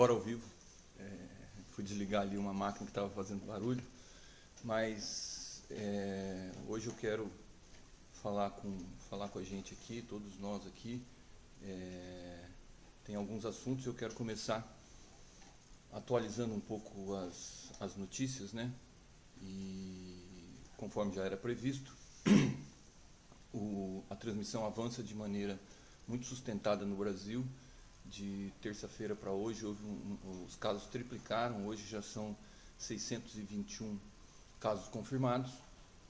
Agora ao vivo. Fui desligar ali uma máquina que estava fazendo barulho, mas hoje eu quero falar com a gente aqui, todos nós aqui. Tem alguns assuntos, eu quero começar atualizando um pouco as notícias, né? E conforme já era previsto, a transmissão avança de maneira muito sustentada no Brasil. De terça-feira para hoje, os casos triplicaram, hoje já são 621 casos confirmados.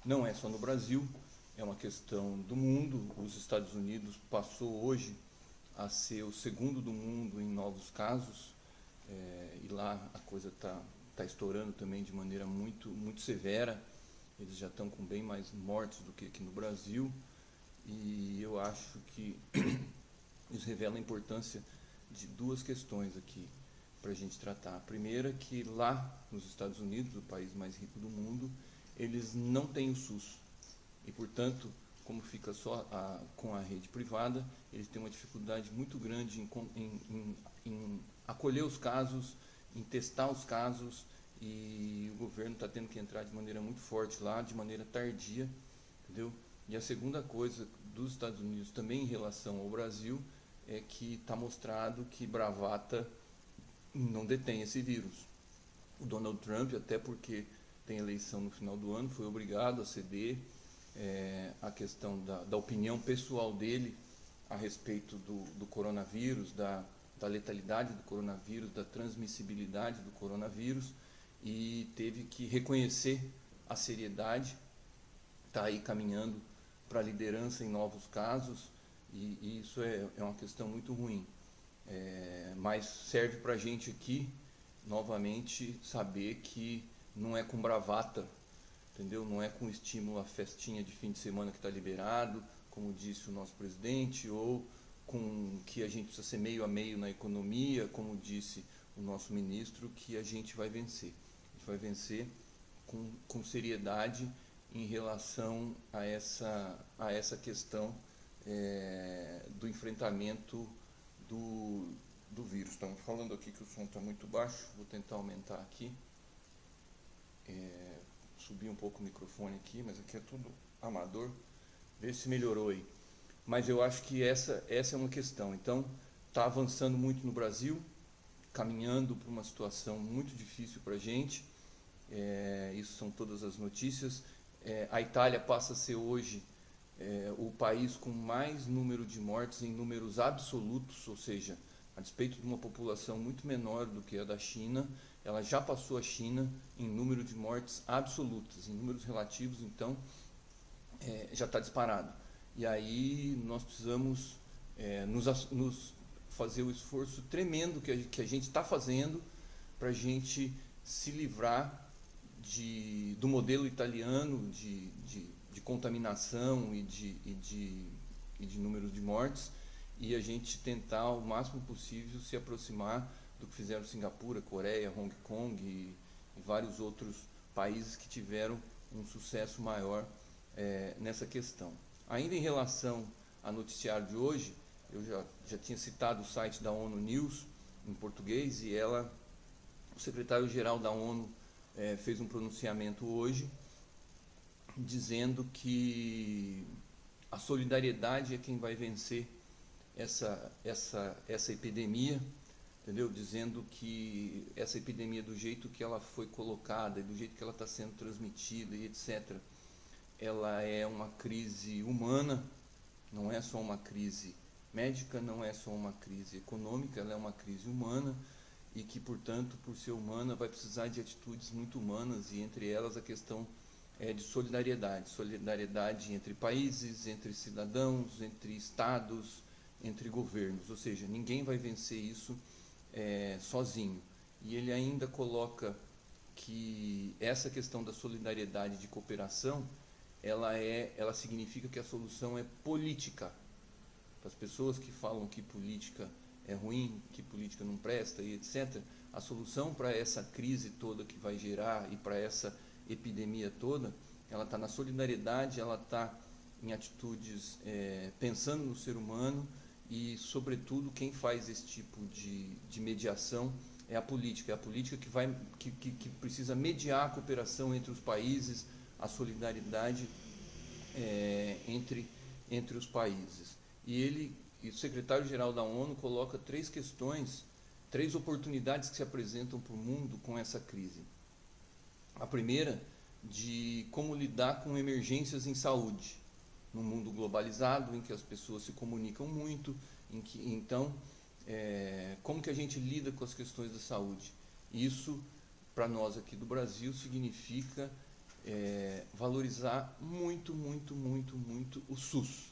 Não é só no Brasil, é uma questão do mundo. Os Estados Unidos passou hoje a ser o segundo do mundo em novos casos, e lá a coisa está estourando também de maneira muito, muito severa. Eles já estão com bem mais mortes do que aqui no Brasil, e eu acho que isso revela a importância de duas questões aqui para a gente tratar. A primeira é que lá nos Estados Unidos, o país mais rico do mundo, eles não têm o SUS. E, portanto, como fica só com a rede privada, eles têm uma dificuldade muito grande em acolher os casos, em testar os casos, e o governo está tendo que entrar de maneira muito forte lá, de maneira tardia, entendeu? E a segunda coisa dos Estados Unidos, também em relação ao Brasil, é que está mostrado que bravata não detém esse vírus. O Donald Trump, até porque tem eleição no final do ano, foi obrigado a ceder a questão da opinião pessoal dele a respeito do coronavírus, da letalidade do coronavírus, da transmissibilidade do coronavírus, e teve que reconhecer a seriedade, está aí caminhando para a liderança em novos casos. E isso é uma questão muito ruim, mas serve para a gente aqui, novamente, saber que não é com bravata, entendeu? Não é com estímulo à festinha de fim de semana que está liberado, como disse o nosso presidente, ou com que a gente precisa ser meio a meio na economia, como disse o nosso ministro, que a gente vai vencer. A gente vai vencer com seriedade em relação a essa questão do enfrentamento do vírus. Estamos falando aqui que o som está muito baixo, vou tentar aumentar aqui, subir um pouco o microfone aqui, mas aqui é tudo amador, ver se melhorou aí. Mas eu acho que essa é uma questão. Então, está avançando muito no Brasil, caminhando para uma situação muito difícil para a gente, isso são todas as notícias. A Itália passa a ser hoje o país com mais número de mortes em números absolutos, ou seja, a despeito de uma população muito menor do que a da China, ela já passou a China em número de mortes absolutas. Em números relativos, então, já está disparado. E aí nós precisamos nos fazer o esforço tremendo que a gente está fazendo para a gente se livrar do modelo italiano de contaminação e de números de mortes, e a gente tentar o máximo possível se aproximar do que fizeram Singapura, Coreia, Hong Kong e vários outros países que tiveram um sucesso maior nessa questão. Ainda em relação ao noticiário de hoje, eu já tinha citado o site da ONU News em português, e o secretário-geral da ONU fez um pronunciamento hoje dizendo que a solidariedade é quem vai vencer essa epidemia, entendeu? Dizendo que essa epidemia, do jeito que ela foi colocada e do jeito que ela está sendo transmitida e etc., ela é uma crise humana, não é só uma crise médica, não é só uma crise econômica, ela é uma crise humana, e que, portanto, por ser humana, vai precisar de atitudes muito humanas, e entre elas a questão de solidariedade entre países, entre cidadãos, entre estados, entre governos, ou seja, ninguém vai vencer isso sozinho. E ele ainda coloca que essa questão da solidariedade, de cooperação, ela significa que a solução é política. Para as pessoas que falam que política é ruim, que política não presta e etc., a solução para essa crise toda que vai gerar e para essa epidemia toda, ela está na solidariedade, ela está em atitudes pensando no ser humano, e, sobretudo, quem faz esse tipo de mediação é a política que precisa mediar a cooperação entre os países, a solidariedade entre os países. E o secretário-geral da ONU coloca três questões, três oportunidades que se apresentam para o mundo com essa crise. A primeira, de como lidar com emergências em saúde, num mundo globalizado, em que as pessoas se comunicam muito, então, como que a gente lida com as questões da saúde? Isso, para nós aqui do Brasil, significa valorizar muito o SUS.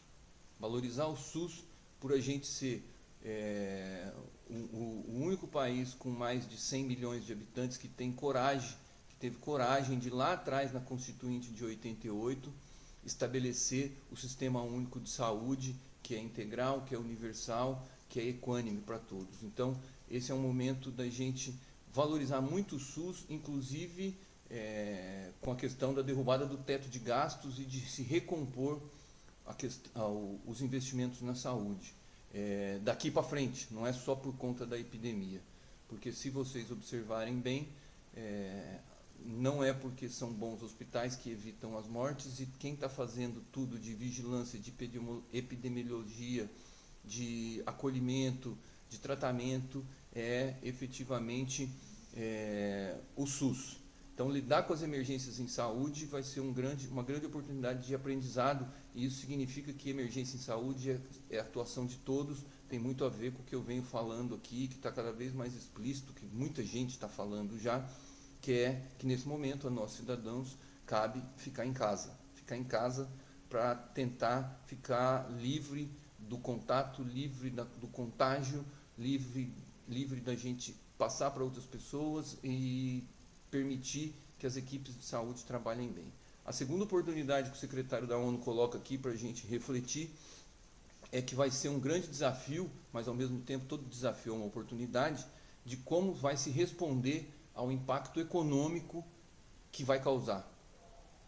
Valorizar o SUS por a gente ser o único país com mais de 100 milhões de habitantes que teve coragem de lá atrás, na Constituinte de 88, estabelecer o Sistema Único de Saúde, que é integral, que é universal, que é equânime para todos. Então, esse é um momento da gente valorizar muito o SUS, inclusive com a questão da derrubada do teto de gastos e de se recompor os investimentos na saúde. Daqui para frente, não é só por conta da epidemia, porque se vocês observarem bem, não é porque são bons hospitais que evitam as mortes, e quem está fazendo tudo de vigilância, de epidemiologia, de acolhimento, de tratamento, é efetivamente o SUS. Então, lidar com as emergências em saúde vai ser uma grande oportunidade de aprendizado, e isso significa que emergência em saúde é a atuação de todos, tem muito a ver com o que eu venho falando aqui, que está cada vez mais explícito, que muita gente está falando já, que nesse momento a nós cidadãos cabe ficar em casa para tentar ficar livre do contato, livre do contágio, livre da gente passar para outras pessoas e permitir que as equipes de saúde trabalhem bem. A segunda oportunidade que o secretário da ONU coloca aqui para a gente refletir é que vai ser um grande desafio, mas ao mesmo tempo todo desafio é uma oportunidade, de como vai se responder ao impacto econômico que vai causar.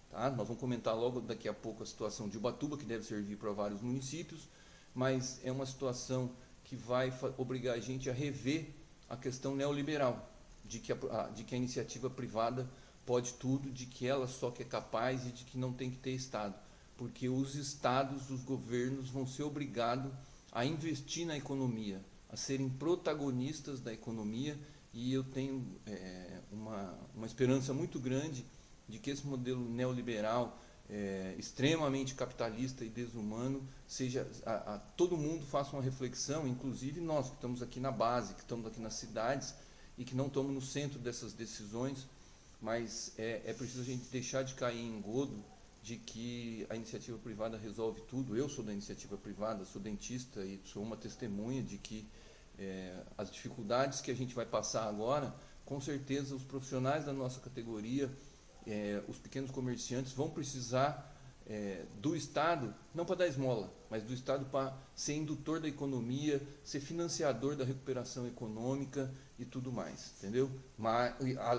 Tá? Nós vamos comentar logo daqui a pouco a situação de Ubatuba, que deve servir para vários municípios, mas é uma situação que vai obrigar a gente a rever a questão neoliberal, de que a iniciativa privada pode tudo, de que ela só que é capaz e de que não tem que ter Estado, porque os estados, os governos vão ser obrigados a investir na economia, a serem protagonistas da economia, e eu tenho uma esperança muito grande de que esse modelo neoliberal, extremamente capitalista e desumano, todo mundo faça uma reflexão, inclusive nós que estamos aqui na base, que estamos aqui nas cidades e que não estamos no centro dessas decisões, mas é preciso a gente deixar de cair em engodo de que a iniciativa privada resolve tudo. Eu sou da iniciativa privada, sou dentista e sou uma testemunha de que as dificuldades que a gente vai passar agora, com certeza os profissionais da nossa categoria, os pequenos comerciantes vão precisar do Estado, não para dar esmola, mas do Estado para ser indutor da economia, ser financiador da recuperação econômica e tudo mais, entendeu? Mas,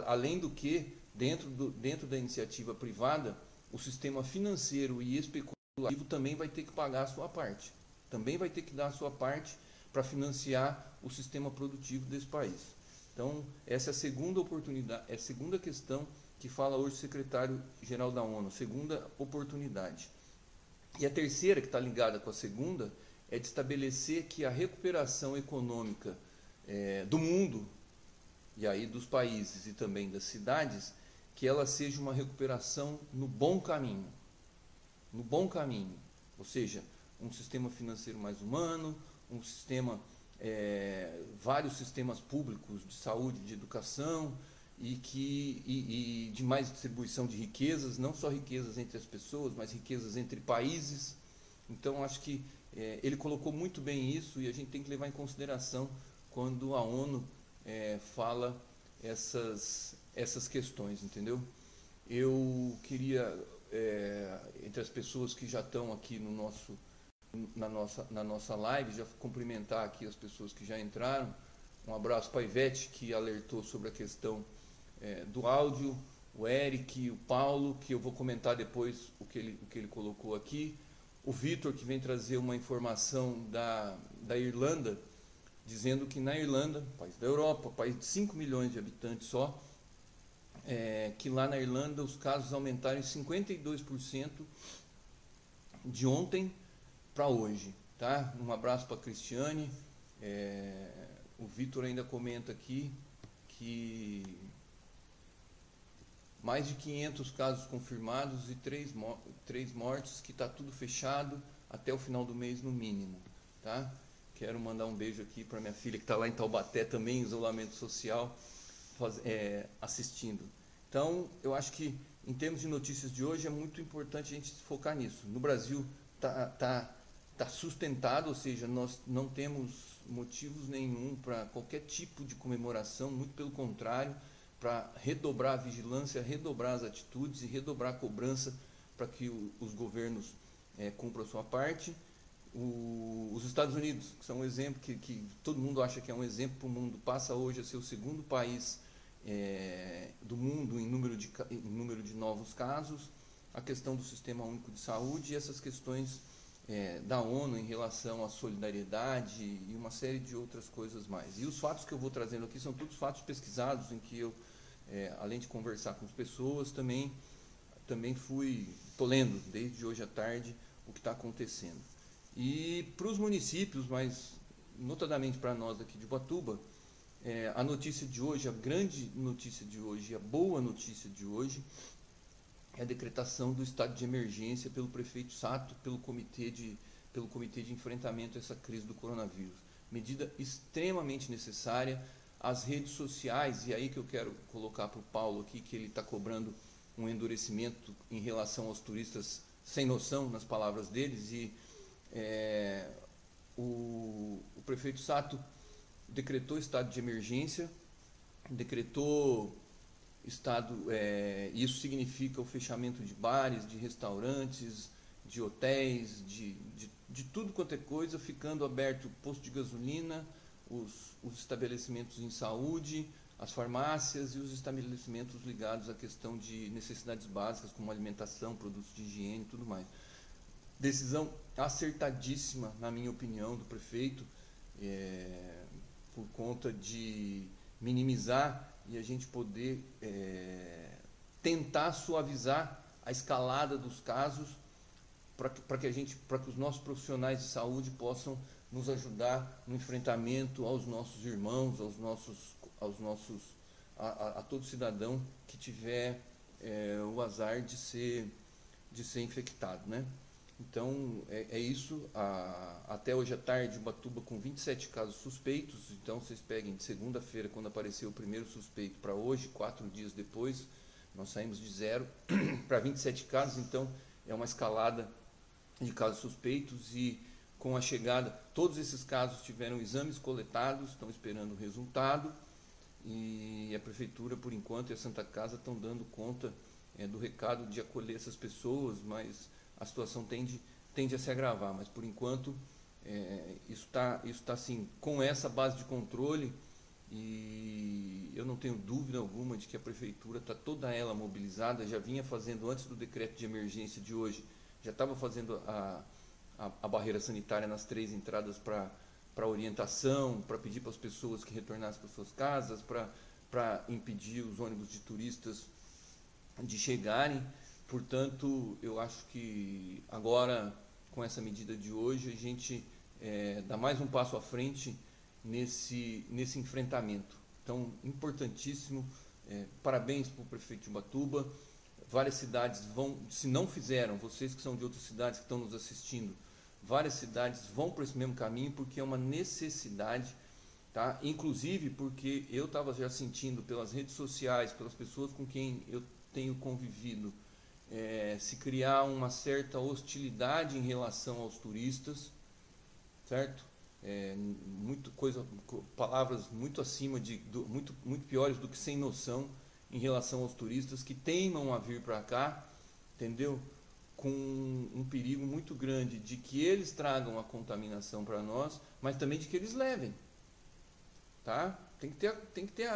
além do que, dentro da iniciativa privada, o sistema financeiro e especulativo também vai ter que pagar a sua parte, também vai ter que dar a sua parte para financiar o sistema produtivo desse país. Então, essa é a segunda oportunidade, é a segunda questão que fala hoje o secretário-geral da ONU, segunda oportunidade. E a terceira, que está ligada com a segunda, é de estabelecer que a recuperação econômica do mundo, e aí dos países e também das cidades, que ela seja uma recuperação no bom caminho, ou seja, um sistema financeiro mais humano, um sistema, vários sistemas públicos de saúde, de educação, e de mais distribuição de riquezas, não só riquezas entre as pessoas, mas riquezas entre países. Então, acho que ele colocou muito bem isso, e a gente tem que levar em consideração quando a ONU fala essas questões, entendeu? Eu queria, entre as pessoas que já estão aqui na nossa live, já cumprimentar aqui as pessoas que já entraram. Um abraço para a Ivete, que alertou sobre a questão do áudio, o Eric, o Paulo, que eu vou comentar depois o que ele colocou aqui, o Vitor, que vem trazer uma informação da Irlanda, dizendo que na Irlanda, país da Europa, país de 5 milhões de habitantes só, que lá na Irlanda os casos aumentaram em 52% de ontem para hoje, tá? Um abraço para a Cristiane. O Vitor ainda comenta aqui que mais de 500 casos confirmados e 3 mortes, que está tudo fechado até o final do mês no mínimo, tá? Quero mandar um beijo aqui para minha filha que está lá em Taubaté também, em isolamento social, assistindo. Então, eu acho que em termos de notícias de hoje é muito importante a gente focar nisso. No Brasil tá sustentado, ou seja, nós não temos motivos nenhum para qualquer tipo de comemoração, muito pelo contrário, para redobrar a vigilância, redobrar as atitudes e redobrar a cobrança para que os governos cumpram a sua parte. Os Estados Unidos, que são um exemplo que todo mundo acha que é um exemplo para o mundo, passa hoje a ser o segundo país do mundo em número de novos casos. A questão do Sistema Único de Saúde e essas questões da ONU em relação à solidariedade e uma série de outras coisas mais. E os fatos que eu vou trazendo aqui são todos fatos pesquisados, em que eu, além de conversar com as pessoas, também estou lendo desde hoje à tarde o que está acontecendo. E para os municípios, mas notadamente para nós aqui de Ubatuba, a notícia de hoje, a grande notícia de hoje, a boa notícia de hoje, é a decretação do estado de emergência pelo prefeito Sato, pelo comitê de enfrentamento a essa crise do coronavírus. Medida extremamente necessária. As redes sociais, e aí que eu quero colocar para o Paulo aqui, que ele está cobrando um endurecimento em relação aos turistas sem noção, nas palavras deles, e o prefeito Sato decretou estado de emergência, decretou isso significa o fechamento de bares, de restaurantes, de hotéis, de tudo quanto é coisa, ficando aberto posto de gasolina, os estabelecimentos em saúde, as farmácias e os estabelecimentos ligados à questão de necessidades básicas, como alimentação, produtos de higiene e tudo mais. Decisão acertadíssima, na minha opinião, do prefeito, por conta de minimizar e a gente poder tentar suavizar a escalada dos casos para que os nossos profissionais de saúde possam nos ajudar no enfrentamento aos nossos irmãos, a todo cidadão que tiver o azar de ser infectado, né? Então, é isso. Até hoje à tarde, Ubatuba com 27 casos suspeitos. Então, vocês peguem de segunda-feira, quando apareceu o primeiro suspeito, para hoje, 4 dias depois, nós saímos de 0 para 27 casos. Então, é uma escalada de casos suspeitos e com a chegada, todos esses casos tiveram exames coletados, estão esperando o resultado e a Prefeitura, por enquanto, e a Santa Casa estão dando conta do recado de acolher essas pessoas, mas a situação tende a se agravar, mas por enquanto isso tá assim, com essa base de controle, e eu não tenho dúvida alguma de que a Prefeitura está toda ela mobilizada, já vinha fazendo antes do decreto de emergência de hoje, já estava fazendo a barreira sanitária nas 3 entradas para orientação, para pedir para as pessoas que retornassem para suas casas, para impedir os ônibus de turistas de chegarem. Portanto, eu acho que agora, com essa medida de hoje, a gente dá mais um passo à frente nesse enfrentamento. Então, importantíssimo, parabéns para o prefeito de Ubatuba. Várias cidades vão, se não fizeram, vocês que são de outras cidades que estão nos assistindo, várias cidades vão por esse mesmo caminho, porque é uma necessidade, tá? Inclusive porque eu estava já sentindo pelas redes sociais, pelas pessoas com quem eu tenho convivido, se criar uma certa hostilidade em relação aos turistas, certo? Palavras muito acima muito piores do que sem noção em relação aos turistas que teimam a vir para cá, entendeu? Com um perigo muito grande de que eles tragam a contaminação para nós, mas também de que eles levem, tá? Tem que ter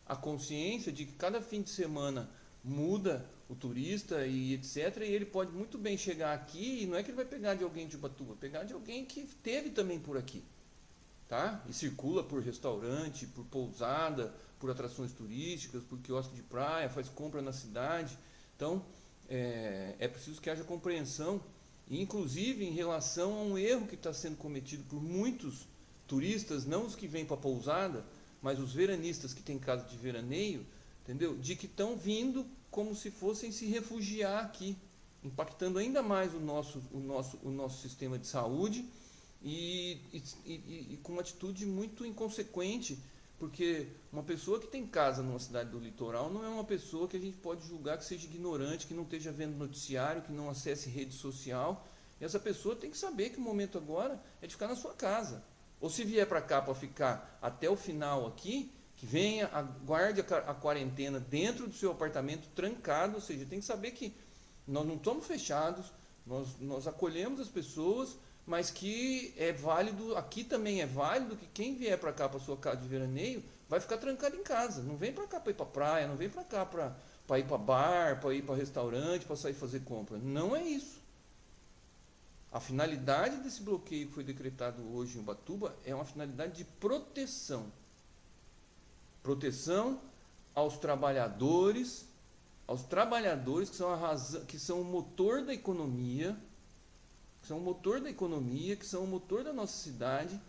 a consciência de que cada fim de semana muda o turista e etc, e ele pode muito bem chegar aqui e não é que ele vai pegar de alguém de Ubatuba, pegar de alguém que esteve também por aqui, tá? E circula por restaurante, por pousada, por atrações turísticas, por quiosque de praia, faz compra na cidade. Então, é preciso que haja compreensão, inclusive em relação a um erro que está sendo cometido por muitos turistas, não os que vêm para a pousada, mas os veranistas que têm casa de veraneio, entendeu? De que estão vindo como se fossem se refugiar aqui, impactando ainda mais o nosso sistema de saúde e com uma atitude muito inconsequente, porque uma pessoa que tem casa numa cidade do litoral não é uma pessoa que a gente pode julgar que seja ignorante, que não esteja vendo noticiário, que não acesse rede social. E essa pessoa tem que saber que o momento agora é de ficar na sua casa. Ou se vier para cá para ficar até o final aqui, que venha, guarde a quarentena dentro do seu apartamento trancado, ou seja, tem que saber que nós não estamos fechados, nós acolhemos as pessoas, mas que é válido, aqui também é válido que quem vier para cá para sua casa de veraneio vai ficar trancado em casa. Não vem para cá para ir para praia, não vem para cá para ir para bar, para ir para restaurante, para sair fazer compra. Não é isso. A finalidade desse bloqueio que foi decretado hoje em Ubatuba é uma finalidade de proteção. Proteção aos trabalhadores que são o motor da economia, que são o motor da nossa cidade,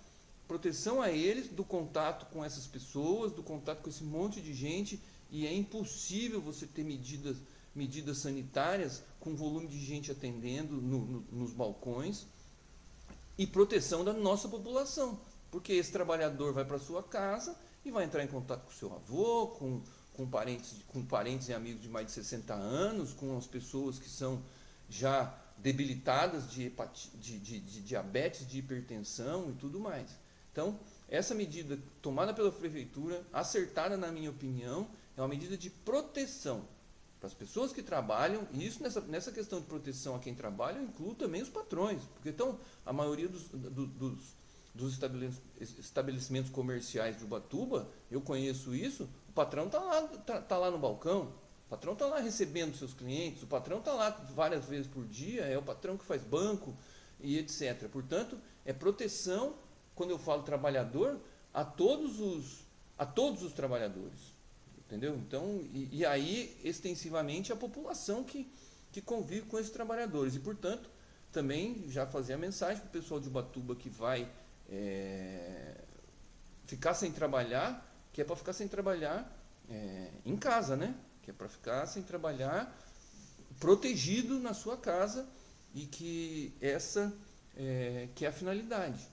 proteção a eles do contato com essas pessoas, do contato com esse monte de gente, e é impossível você ter medidas sanitárias com volume de gente atendendo nos balcões, e proteção da nossa população, porque esse trabalhador vai para sua casa e vai entrar em contato com seu avô, com parentes e amigos de mais de 60 anos, com as pessoas que são já debilitadas de diabetes, de hipertensão e tudo mais. Então, essa medida tomada pela prefeitura, acertada na minha opinião, é uma medida de proteção para as pessoas que trabalham, e isso nessa questão de proteção a quem trabalha, eu incluo também os patrões, porque então a maioria dos estabelecimentos comerciais de Ubatuba, eu conheço isso, o patrão tá lá no balcão, o patrão está lá recebendo seus clientes, o patrão está lá várias vezes por dia, é o patrão que faz banco e etc. Portanto, é proteção, quando eu falo trabalhador, a todos os trabalhadores. Entendeu? Então, e aí, extensivamente, a população que convive com esses trabalhadores. E, portanto, também já fazer a mensagem para o pessoal de Ubatuba que vai ficar sem trabalhar, que é para ficar sem trabalhar em casa, né? Que é para ficar sem trabalhar protegido na sua casa, e que essa que é a finalidade,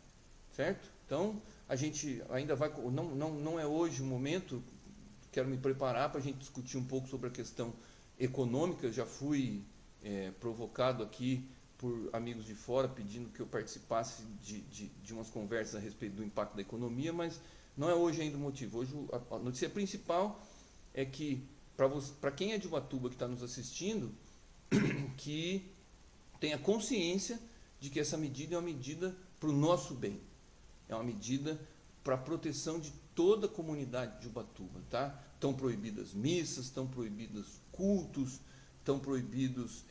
certo? Então, a gente ainda vai, não é hoje o momento, quero me preparar para a gente discutir um pouco sobre a questão econômica. Eu já fui provocado aqui por amigos de fora pedindo que eu participasse de umas conversas a respeito do impacto da economia, mas não é hoje ainda o motivo. Hoje a notícia principal é que, para quem é de Ubatuba que está nos assistindo, que tenha consciência de que essa medida é uma medida para o nosso bem, é uma medida para a proteção de toda a comunidade de Ubatuba, tá? Estão proibidas missas, estão proibidos cultos, estão proibidos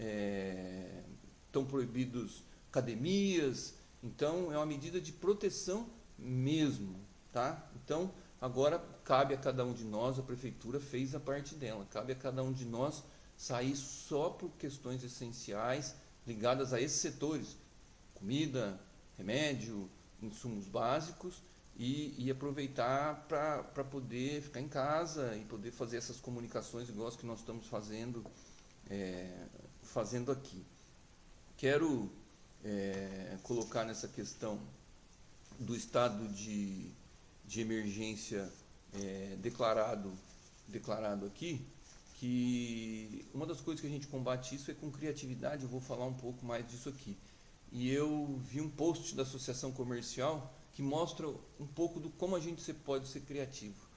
academias. Então é uma medida de proteção mesmo, tá? Então agora cabe a cada um de nós, a prefeitura fez a parte dela, cabe a cada um de nós sair só por questões essenciais ligadas a esses setores: comida, remédio, insumos básicos, e aproveitar para poder ficar em casa e poder fazer essas comunicações igual as que nós estamos fazendo aqui. Quero colocar nessa questão do estado de emergência declarado aqui, que uma das coisas que a gente combate isso é com criatividade. Eu vou falar um pouco mais disso aqui. E eu vi um post da Associação Comercial que mostra um pouco do como a gente pode ser criativo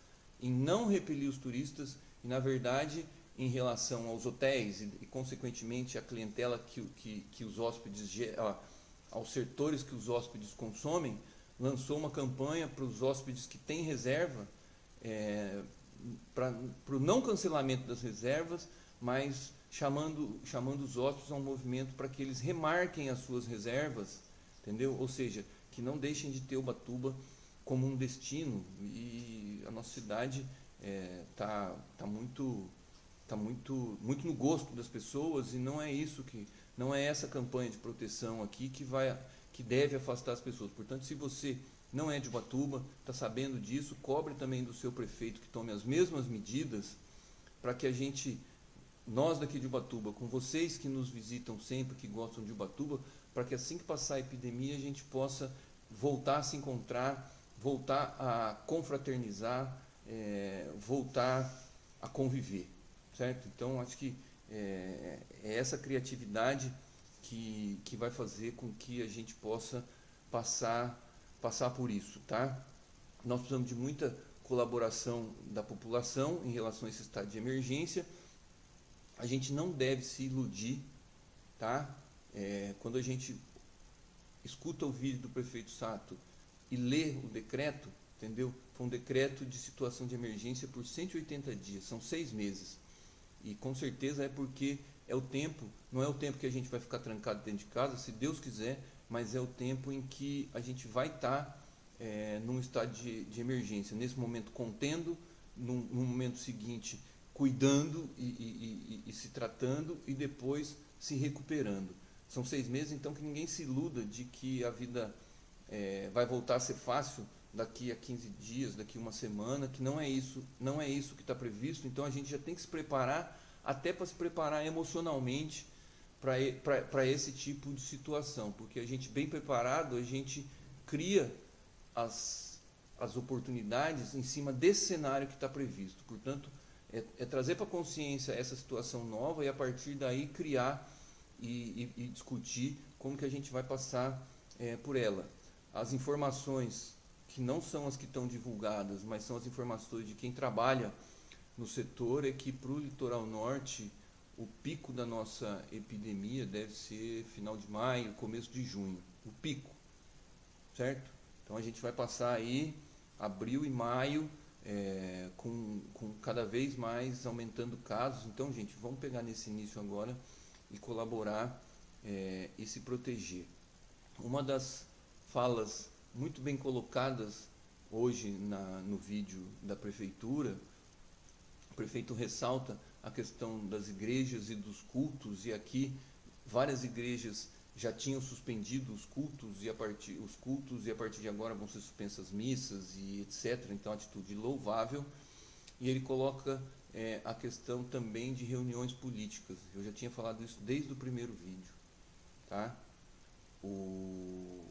em não repelir os turistas e, na verdade, em relação aos hotéis e consequentemente, a clientela que os hóspedes, aos setores que os hóspedes consomem, lançou uma campanha para os hóspedes que têm reserva, para o não cancelamento das reservas, mas chamando os hóspedes a um movimento para que eles remarquem as suas reservas, entendeu? Ou seja, que não deixem de ter Ubatuba como um destino, e a nossa cidade tá muito muito no gosto das pessoas, e não é essa campanha de proteção aqui que deve afastar as pessoas. Portanto, se você não é de Ubatuba, está sabendo disso, cobre também do seu prefeito que tome as mesmas medidas, para que nós daqui de Ubatuba, com vocês que nos visitam sempre, que gostam de Ubatuba, para que assim que passar a epidemia a gente possa voltar a se encontrar, voltar a confraternizar, voltar a conviver, certo? Então, acho que é essa criatividade que vai fazer com que a gente possa passar por isso, tá? Nós precisamos de muita colaboração da população em relação a esse estado de emergência. A gente não deve se iludir, tá? Quando a gente escuta o vídeo do prefeito Sato e lê o decreto, entendeu? Foi um decreto de situação de emergência por 180 dias, são 6 meses. E com certeza é porque não é o tempo que a gente vai ficar trancado dentro de casa, se Deus quiser, mas é o tempo em que a gente vai estar num estado de emergência, nesse momento contendo, no momento seguinte cuidando e se tratando, e depois se recuperando. São 6 meses, então que ninguém se iluda de que a vida vai voltar a ser fácil daqui a 15 dias, daqui a uma semana, que não é isso que está previsto. Então a gente já tem que se preparar, até para se preparar emocionalmente para esse tipo de situação, porque a gente bem preparado, a gente cria as oportunidades em cima desse cenário que está previsto. Portanto, trazer para a consciência essa situação nova e a partir daí criar e discutir como que a gente vai passar por ela. As informações que não são as que estão divulgadas, mas são as informações de quem trabalha no setor, é que para o litoral norte o pico da nossa epidemia deve ser final de maio, começo de junho, o pico, certo? Então a gente vai passar aí abril e maio com cada vez mais aumentando casos. Então, gente, vamos pegar nesse início agora e colaborar e se proteger. Uma das falas muito bem colocadas hoje no vídeo da prefeitura, o prefeito ressalta a questão das igrejas e dos cultos, e aqui várias igrejas já tinham suspendido os cultos e a partir de agora vão ser suspensas missas e etc. Então, atitude louvável. E ele coloca a questão também de reuniões políticas. Eu já tinha falado isso desde o primeiro vídeo, tá? O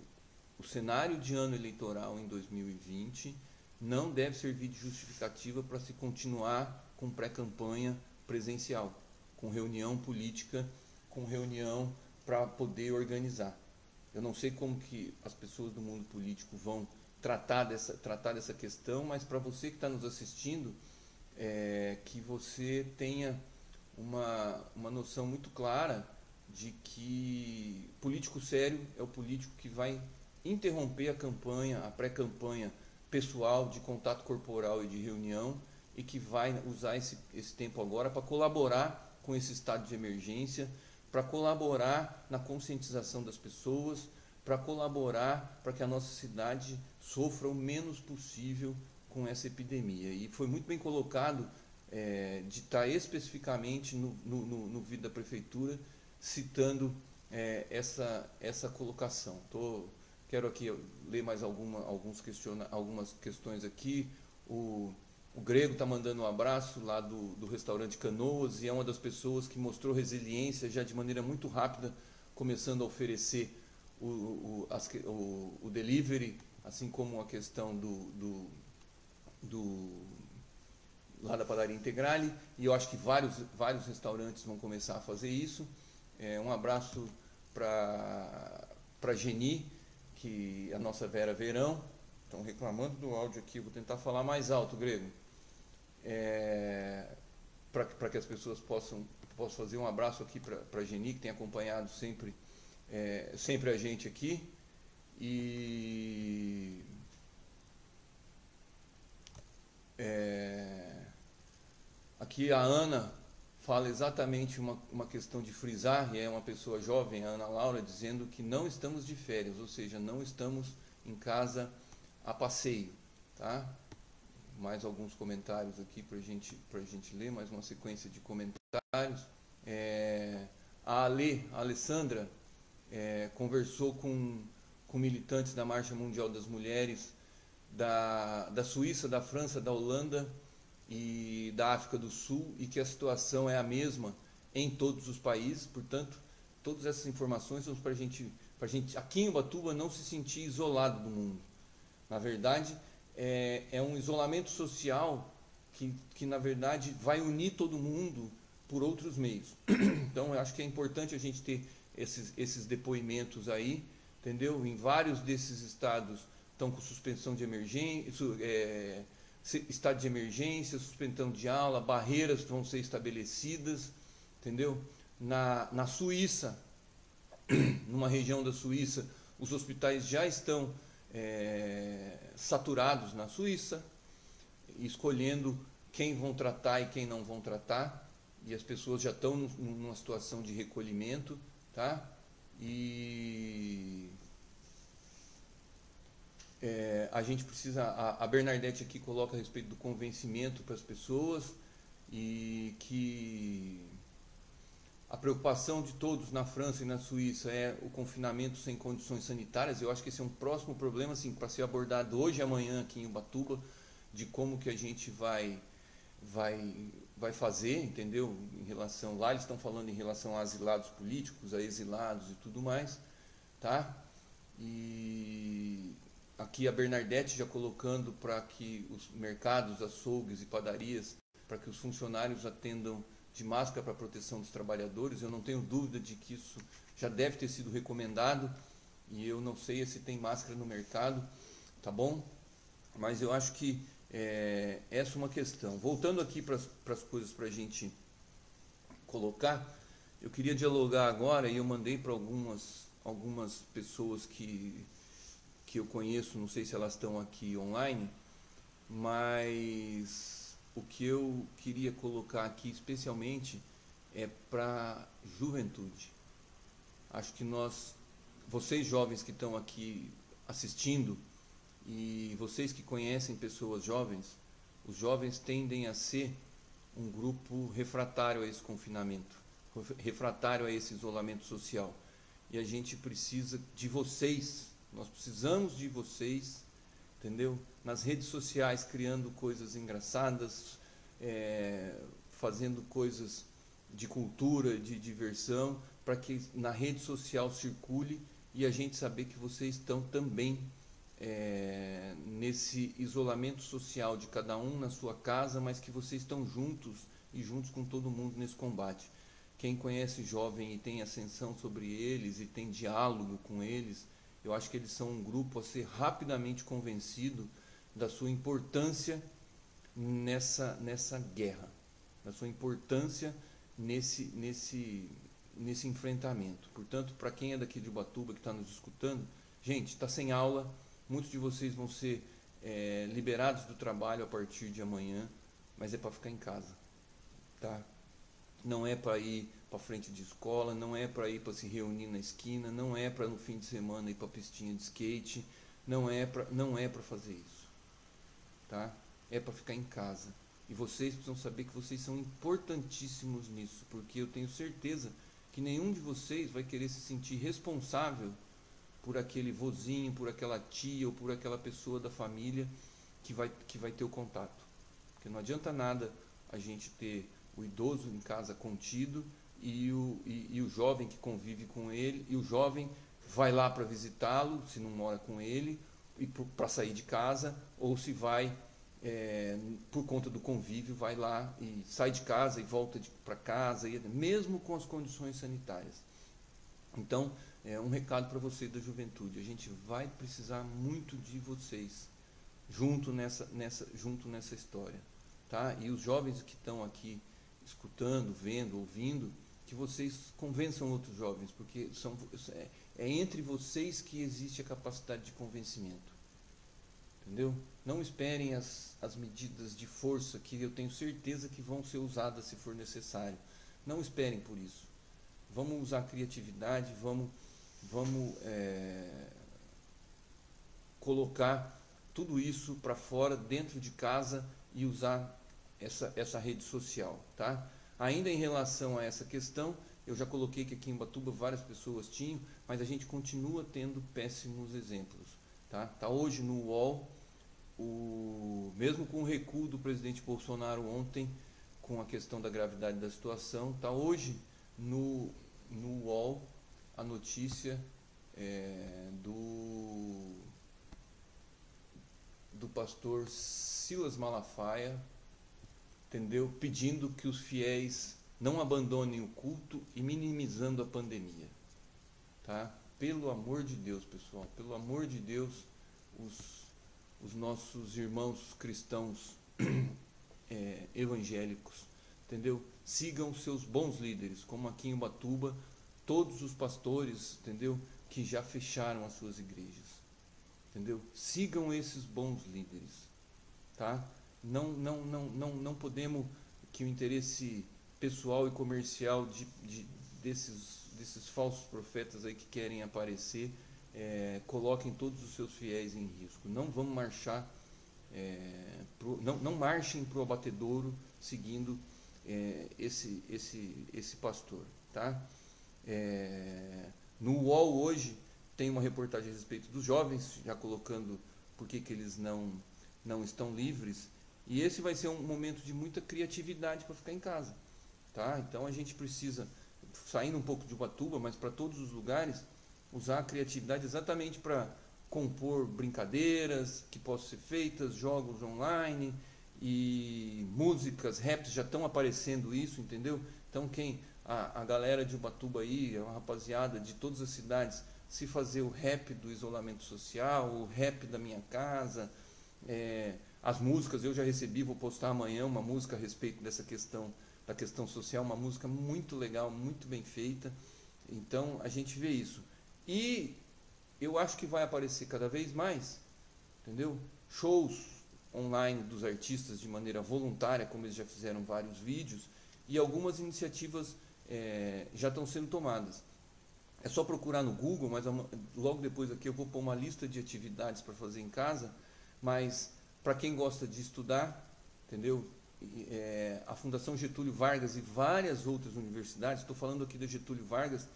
cenário de ano eleitoral em 2020 não deve servir de justificativa para se continuar com pré-campanha presencial, com reunião política, com reunião para poder organizar. Eu não sei como que as pessoas do mundo político vão tratar dessa questão, mas para você que está nos assistindo, que você tenha uma noção muito clara de que político sério é o político que vai interromper a pré-campanha pessoal de contato corporal e de reunião, e que vai usar esse tempo agora para colaborar com esse estado de emergência, para colaborar na conscientização das pessoas, para colaborar para que a nossa cidade sofra o menos possível com essa epidemia. E foi muito bem colocado de estar especificamente no vídeo da prefeitura, citando essa colocação. Quero aqui ler mais algumas questões aqui. O Grego está mandando um abraço lá do restaurante Canoas, e é uma das pessoas que mostrou resiliência já de maneira muito rápida, começando a oferecer o delivery, assim como a questão lá da Padaria Integrale, e eu acho que vários restaurantes vão começar a fazer isso. Um abraço para Geni, que é a nossa Vera Verão. Estão reclamando do áudio aqui, vou tentar falar mais alto, Grego. Para que as pessoas possam fazer um abraço aqui para a Geni, que tem acompanhado sempre a gente aqui. E aqui a Ana fala exatamente uma questão de frisar, e é uma pessoa jovem, a Ana Laura, dizendo que não estamos de férias, ou seja, não estamos em casa a passeio, tá? Mais alguns comentários aqui para a gente ler, mais uma sequência de comentários. A Alessandra conversou com militantes da Marcha Mundial das Mulheres da Suíça, da França, da Holanda e da África do Sul, e que a situação é a mesma em todos os países. Portanto, todas essas informações são para a gente aqui em Ubatuba não se sentir isolado do mundo. Na verdade, é um isolamento social que na verdade vai unir todo mundo por outros meios. Então, eu acho que é importante a gente ter esses depoimentos aí, entendeu? Em vários desses estados estão com suspensão de emergência, estado de emergência, suspensão de aula, barreiras vão ser estabelecidas, entendeu? Na Suíça, numa região da Suíça, os hospitais já estão saturados na Suíça, escolhendo quem vão tratar e quem não vão tratar, e as pessoas já estão numa situação de recolhimento, tá? E a gente precisa, a Bernadette aqui coloca a respeito do convencimento para as pessoas, e que a preocupação de todos na França e na Suíça é o confinamento sem condições sanitárias. Eu acho que esse é um próximo problema, assim, para ser abordado hoje e amanhã aqui em Ubatuba, de como que a gente vai fazer, entendeu? Em relação, lá eles estão falando em relação a asilados políticos, a exilados e tudo mais, tá? E aqui a Bernadette já colocando para que os mercados, açougues e padarias, para que os funcionários atendam de máscara para proteção dos trabalhadores. Eu não tenho dúvida de que isso já deve ter sido recomendado, e eu não sei se tem máscara no mercado, tá bom? Mas eu acho que essa é uma questão. Voltando aqui para as coisas para a gente colocar, eu queria dialogar agora, e eu mandei para algumas pessoas que eu conheço, não sei se elas estão aqui online, mas o que eu queria colocar aqui especialmente é para juventude. Acho que vocês jovens que estão aqui assistindo, e vocês que conhecem pessoas jovens, os jovens tendem a ser um grupo refratário a esse confinamento, refratário a esse isolamento social. E a gente precisa de vocês, nós precisamos de vocês, entendeu? Nas redes sociais, criando coisas engraçadas, fazendo coisas de cultura, de diversão, para que na rede social circule e a gente saber que vocês estão também nesse isolamento social de cada um na sua casa, mas que vocês estão juntos e juntos com todo mundo nesse combate. Quem conhece jovem e tem ascensão sobre eles e tem diálogo com eles, eu acho que eles são um grupo a ser rapidamente convencido da sua importância nessa guerra, da sua importância nesse enfrentamento. Portanto, para quem é daqui de Ubatuba, que está nos escutando, gente, está sem aula, muitos de vocês vão ser liberados do trabalho a partir de amanhã, mas é para ficar em casa, tá? Não é para ir para frente de escola, não é para ir para se reunir na esquina, não é para no fim de semana ir para a pistinha de skate, não é para fazer isso, tá? É para ficar em casa. E vocês precisam saber que vocês são importantíssimos nisso, porque eu tenho certeza que nenhum de vocês vai querer se sentir responsável por aquele vozinho, por aquela tia ou por aquela pessoa da família que vai ter o contato. Porque não adianta nada a gente ter o idoso em casa contido e o jovem que convive com ele, e o jovem vai lá para visitá-lo, se não mora com ele, e para sair de casa, ou se vai, por conta do convívio, vai lá e sai de casa e volta para casa, mesmo com as condições sanitárias. Então, um recado para você da juventude: a gente vai precisar muito de vocês junto nessa história, tá? E os jovens que estão aqui escutando, vendo, ouvindo, que vocês convençam outros jovens, porque é entre vocês que existe a capacidade de convencimento, entendeu? Não esperem as medidas de força, que eu tenho certeza que vão ser usadas se for necessário. Não esperem por isso. Vamos usar a criatividade, vamos colocar tudo isso para fora, dentro de casa, e usar essa rede social, tá? Ainda em relação a essa questão, eu já coloquei que aqui em Ubatuba várias pessoas tinham, mas a gente continua tendo péssimos exemplos, tá? Tá hoje no UOL, mesmo com o recuo do presidente Bolsonaro ontem, com a questão da gravidade da situação, tá hoje no UOL a notícia do pastor Silas Malafaia, entendeu? Pedindo que os fiéis não abandonem o culto e minimizando a pandemia, tá? Pelo amor de Deus, pessoal, pelo amor de Deus, os nossos irmãos cristãos evangélicos, entendeu? Sigam seus bons líderes, como aqui em Ubatuba, todos os pastores, entendeu? Que já fecharam as suas igrejas, entendeu? Sigam esses bons líderes, tá? Não podemos que o interesse pessoal e comercial desses falsos profetas aí que querem aparecer coloquem todos os seus fiéis em risco. Não vamos marchar, não marchem para o abatedouro seguindo esse pastor, tá? No UOL hoje tem uma reportagem a respeito dos jovens, já colocando por que eles não estão livres, e esse vai ser um momento de muita criatividade para ficar em casa, tá? Então a gente precisa, saindo um pouco de Ubatuba, mas para todos os lugares, usar a criatividade exatamente para compor brincadeiras que possam ser feitas, jogos online e músicas, raps já estão aparecendo isso, entendeu? Então a galera de Ubatuba aí, a rapaziada de todas as cidades, se fazer o rap do isolamento social, o rap da minha casa, as músicas, eu já recebi, vou postar amanhã uma música a respeito da questão social, uma música muito legal, muito bem feita. Então a gente vê isso. E eu acho que vai aparecer cada vez mais, entendeu? Shows online dos artistas de maneira voluntária, como eles já fizeram vários vídeos, e algumas iniciativas já estão sendo tomadas. É só procurar no Google, mas logo depois aqui eu vou pôr uma lista de atividades para fazer em casa, mas para quem gosta de estudar, entendeu? A Fundação Getúlio Vargas e várias outras universidades, estou falando aqui da Getúlio Vargas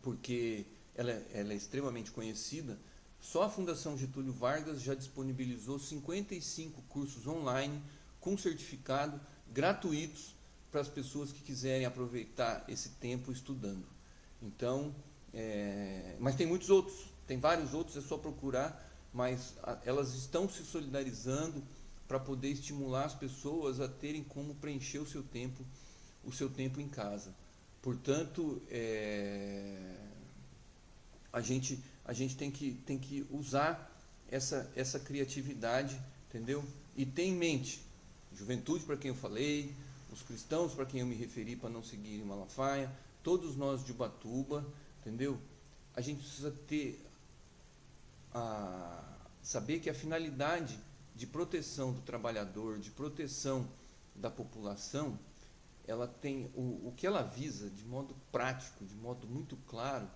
porque ela é extremamente conhecida, só a Fundação Getúlio Vargas já disponibilizou 55 cursos online com certificado gratuitos para as pessoas que quiserem aproveitar esse tempo estudando. Então, mas tem muitos outros, tem vários outros, é só procurar, mas elas estão se solidarizando para poder estimular as pessoas a terem como preencher o seu tempo em casa. Portanto, a gente tem que usar essa criatividade, entendeu? E ter em mente, juventude para quem eu falei, os cristãos para quem eu me referi para não seguirem Malafaia, todos nós de Ubatuba, entendeu? A gente precisa saber que a finalidade de proteção do trabalhador, de proteção da população, ela tem o que ela visa de modo prático, de modo muito claro,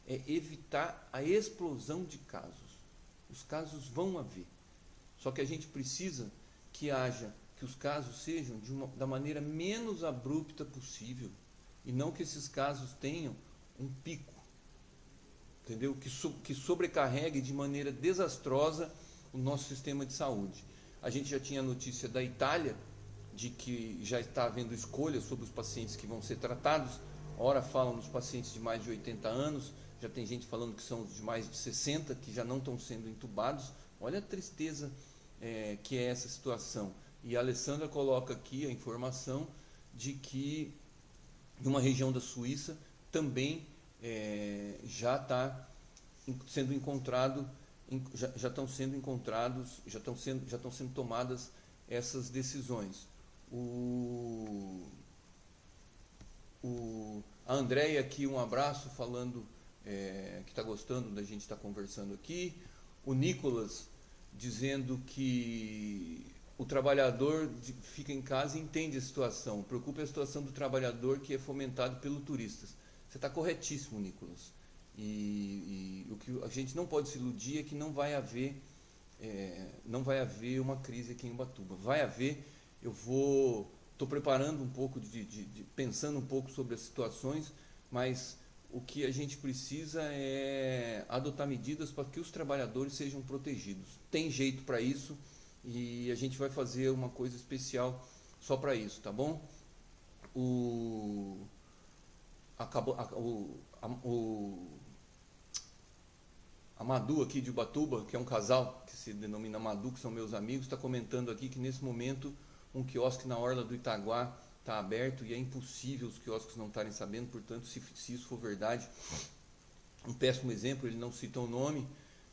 é evitar a explosão de casos. Os casos vão haver, só que a gente precisa que os casos sejam da maneira menos abrupta possível, e não que esses casos tenham um pico, entendeu? Que sobrecarregue de maneira desastrosa o nosso sistema de saúde. A gente já tinha a notícia da Itália, de que já está havendo escolha sobre os pacientes que vão ser tratados. Ora falam nos pacientes de mais de 80 anos, já tem gente falando que são os de mais de 60, que já não estão sendo entubados. Olha a tristeza que é essa situação. E a Alessandra coloca aqui a informação de que numa região da Suíça também já está sendo encontrado, já estão sendo encontrados, já estão sendo tomadas essas decisões. A Andréia aqui, um abraço, falando que está gostando da gente estar conversando aqui. O Nicolas dizendo que o trabalhador fica em casa e entende a situação. Preocupa a situação do trabalhador que é fomentado pelos turistas. Você está corretíssimo, Nicolas. E o que a gente não pode se iludir é que não vai haver não vai haver uma crise aqui em Ubatuba. Vai haver, estou preparando um pouco, pensando um pouco sobre as situações, mas o que a gente precisa é adotar medidas para que os trabalhadores sejam protegidos. Tem jeito para isso e a gente vai fazer uma coisa especial só para isso, tá bom? A Madu aqui de Ubatuba, que é um casal que se denomina Madu, que são meus amigos, está comentando aqui que nesse momento um quiosque na orla do Itaguá está aberto e é impossível os quiosques não estarem sabendo. Portanto, se isso for verdade, um péssimo exemplo, ele não cita o nome,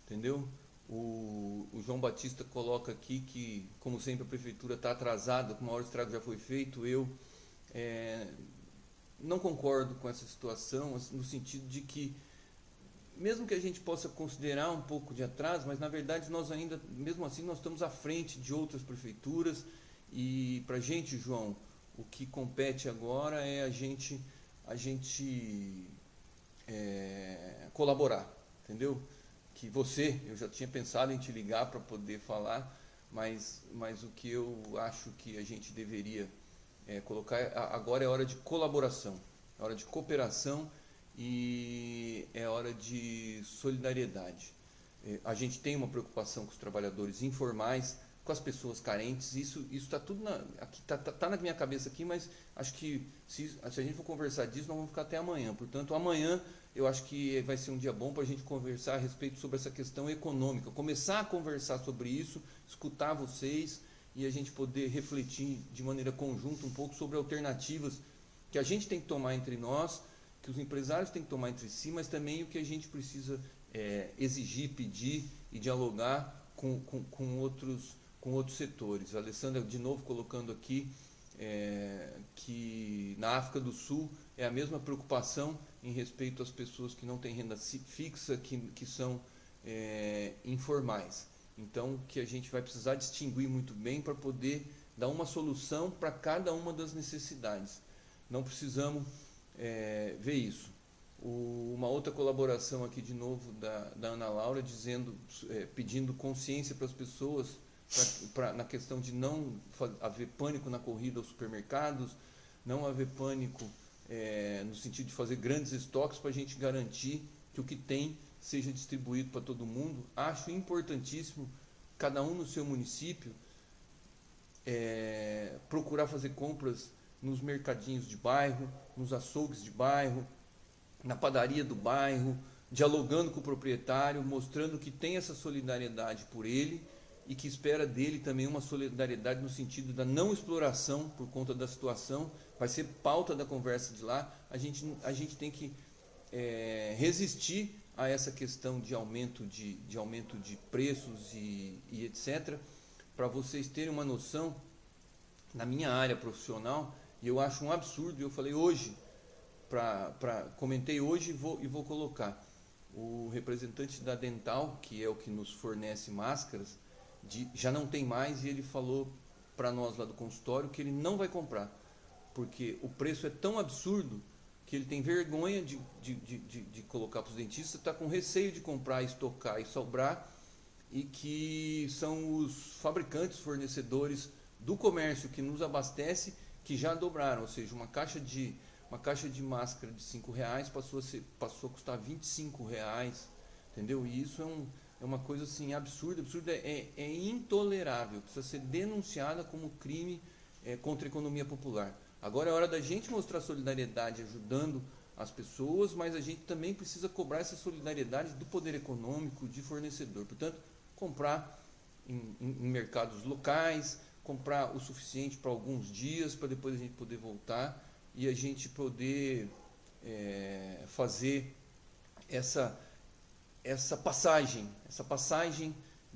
entendeu? O João Batista coloca aqui que, como sempre, a prefeitura está atrasada, que o maior estrago já foi feito. Eu não concordo com essa situação, no sentido de que, mesmo que a gente possa considerar um pouco de atraso, mas na verdade nós ainda, mesmo assim, nós estamos à frente de outras prefeituras. E para a gente, João, o que compete agora é a gente colaborar, entendeu? Que eu já tinha pensado em te ligar para poder falar, mas o que eu acho que a gente deveria colocar agora é hora de colaboração, é hora de cooperação e é hora de solidariedade. A gente tem uma preocupação com os trabalhadores informais, com as pessoas carentes. Isso está tudo aqui, tá na minha cabeça aqui, mas acho que se a gente for conversar disso, nós vamos ficar até amanhã. Portanto, amanhã eu acho que vai ser um dia bom para a gente conversar a respeito sobre essa questão econômica, começar a conversar sobre isso, escutar vocês e a gente poder refletir de maneira conjunta um pouco sobre alternativas que a gente tem que tomar entre nós, que os empresários têm que tomar entre si, mas também o que a gente precisa exigir, pedir e dialogar com outros setores. A Alessandra, de novo, colocando aqui que na África do Sul é a mesma preocupação em respeito às pessoas que não têm renda fixa, que são informais. Então, que a gente vai precisar distinguir muito bem para poder dar uma solução para cada uma das necessidades. Não precisamos ver isso. Uma outra colaboração aqui de novo da Ana Laura, pedindo consciência para as pessoas na questão de não haver pânico na corrida aos supermercados, não haver pânico no sentido de fazer grandes estoques, para a gente garantir que o que tem seja distribuído para todo mundo. Acho importantíssimo, cada um no seu município, procurar fazer compras nos mercadinhos de bairro, nos açougues de bairro, na padaria do bairro, dialogando com o proprietário, mostrando que tem essa solidariedade por ele e que espera dele também uma solidariedade no sentido da não exploração por conta da situação. Vai ser pauta da conversa de lá. A gente tem que resistir a essa questão de aumento de preços e etc. Para vocês terem uma noção, na minha área profissional, e eu acho um absurdo, eu falei hoje, comentei hoje e vou colocar, o representante da Dental, que é o que nos fornece máscaras, já não tem mais, e ele falou para nós lá do consultório que ele não vai comprar, porque o preço é tão absurdo que ele tem vergonha de colocar para os dentistas, está com receio de comprar, estocar e sobrar, e que são os fabricantes, fornecedores do comércio que nos abastece, que já dobraram, ou seja, uma caixa de máscara de R$5 passou a custar R$25, entendeu? E isso é uma coisa assim absurda, é intolerável, precisa ser denunciada como crime contra a economia popular. Agora é hora da gente mostrar solidariedade ajudando as pessoas, mas a gente também precisa cobrar essa solidariedade do poder econômico, de fornecedor. Portanto, comprar em mercados locais, comprar o suficiente para alguns dias, para depois a gente poder voltar e a gente poder fazer essa passagem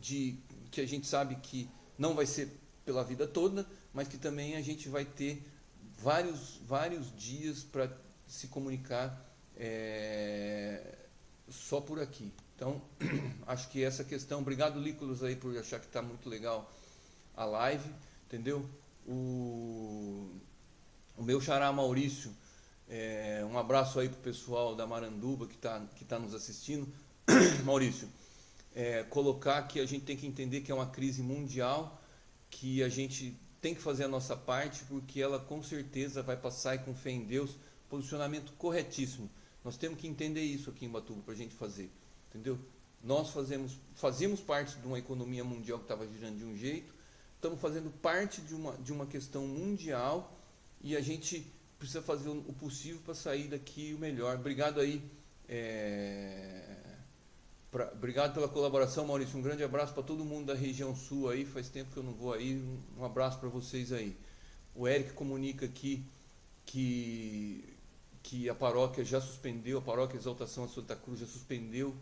que a gente sabe que não vai ser pela vida toda, mas que também a gente vai ter vários dias para se comunicar só por aqui. Então, acho que essa questão, obrigado Lícolas aí por achar que está muito legal a live, entendeu? O meu xará Maurício, um abraço aí pro pessoal da Maranduba que tá nos assistindo. Maurício, colocar que a gente tem que entender que é uma crise mundial, que a gente tem que fazer a nossa parte, porque ela com certeza vai passar, e com fé em Deus, posicionamento corretíssimo. Nós temos que entender isso aqui em Ubatuba para a gente fazer, entendeu? Nós fazíamos parte de uma economia mundial que estava girando de um jeito, estamos fazendo parte de uma questão mundial, e a gente precisa fazer o possível para sair daqui o melhor. Obrigado aí, obrigado pela colaboração, Maurício. Um grande abraço para todo mundo da região sul aí, faz tempo que eu não vou aí, um abraço para vocês aí. O Eric comunica aqui que a paróquia já suspendeu, a paróquia Exaltação a Santa Cruz já suspendeu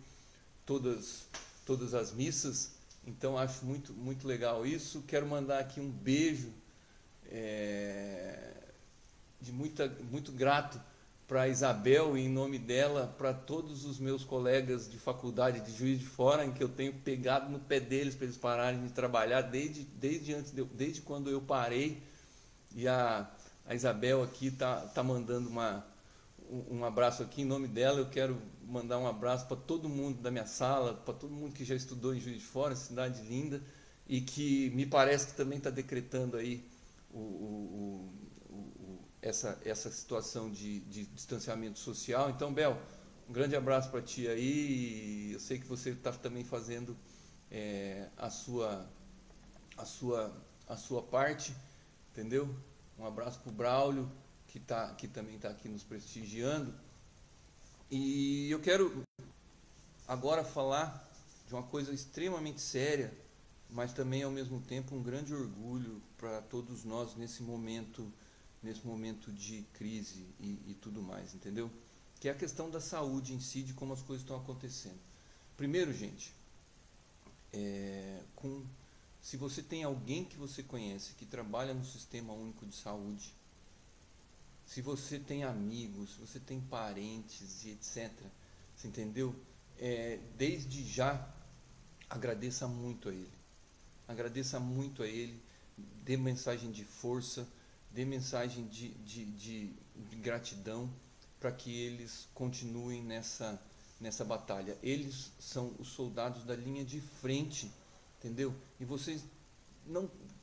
todas as missas, então acho muito, muito legal isso. Quero mandar aqui um beijo muito grato para a Isabel, e em nome dela, para todos os meus colegas de faculdade de Juiz de Fora, em que eu tenho pegado no pé deles para eles pararem de trabalhar desde quando eu parei, e a Isabel aqui tá mandando um abraço aqui em nome dela. Eu quero mandar um abraço para todo mundo da minha sala, para todo mundo que já estudou em Juiz de Fora, cidade linda, e que me parece que também está decretando aí essa situação de distanciamento social. Então, Bel, um grande abraço para ti aí. Eu sei que você está também fazendo a sua parte, entendeu? Um abraço para o Braulio, que também está aqui nos prestigiando. E eu quero agora falar de uma coisa extremamente séria, mas também ao mesmo tempo um grande orgulho para todos nós nesse momento de crise e tudo mais, entendeu? Que é a questão da saúde em si, de como as coisas estão acontecendo. Primeiro, gente, se você tem alguém que você conhece que trabalha no Sistema Único de Saúde, se você tem amigos, se você tem parentes e etc., você entendeu? Desde já, agradeça muito a ele. Agradeça muito a ele, dê mensagem de força, dê mensagem de gratidão, para que eles continuem nessa batalha. Eles são os soldados da linha de frente, entendeu? E vocês,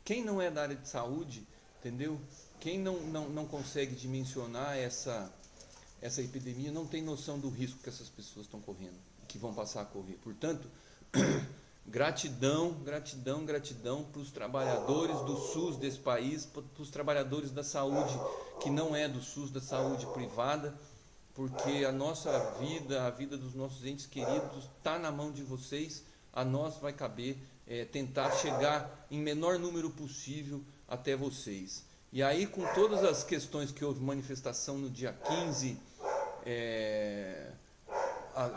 quem não é da área de saúde, entendeu? Quem não consegue dimensionar essa epidemia, não tem noção do risco que essas pessoas estão correndo, que vão passar a correr. Portanto, gratidão para os trabalhadores do SUS desse país, para os trabalhadores da saúde que não é do SUS, da saúde privada, porque a nossa vida, a vida dos nossos entes queridos está na mão de vocês. A nós vai caber tentar chegar em menor número possível até vocês. E aí, com todas as questões que houve manifestação no dia 15,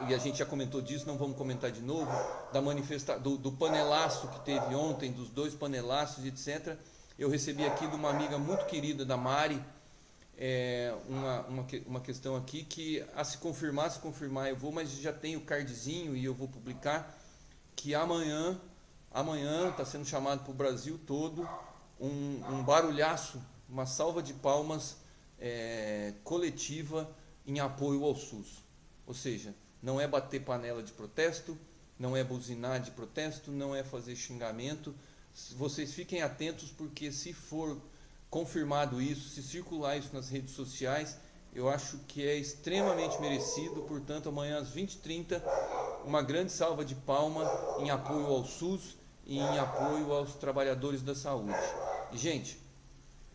e a gente já comentou disso, não vamos comentar de novo, do panelaço que teve ontem, dos 2 panelaços, etc. Eu recebi aqui de uma amiga muito querida, da Mari, uma questão aqui que, se confirmar eu vou, mas já tenho o cardzinho e eu vou publicar, que amanhã está sendo chamado para o Brasil todo um barulhaço, uma salva de palmas coletiva em apoio ao SUS. Ou seja, não é bater panela de protesto, não é buzinar de protesto, não é fazer xingamento. Vocês fiquem atentos, porque se for confirmado isso, se circular isso nas redes sociais, eu acho que é extremamente merecido. Portanto, amanhã às 20h30, uma grande salva de palma em apoio ao SUS e em apoio aos trabalhadores da saúde. E, gente,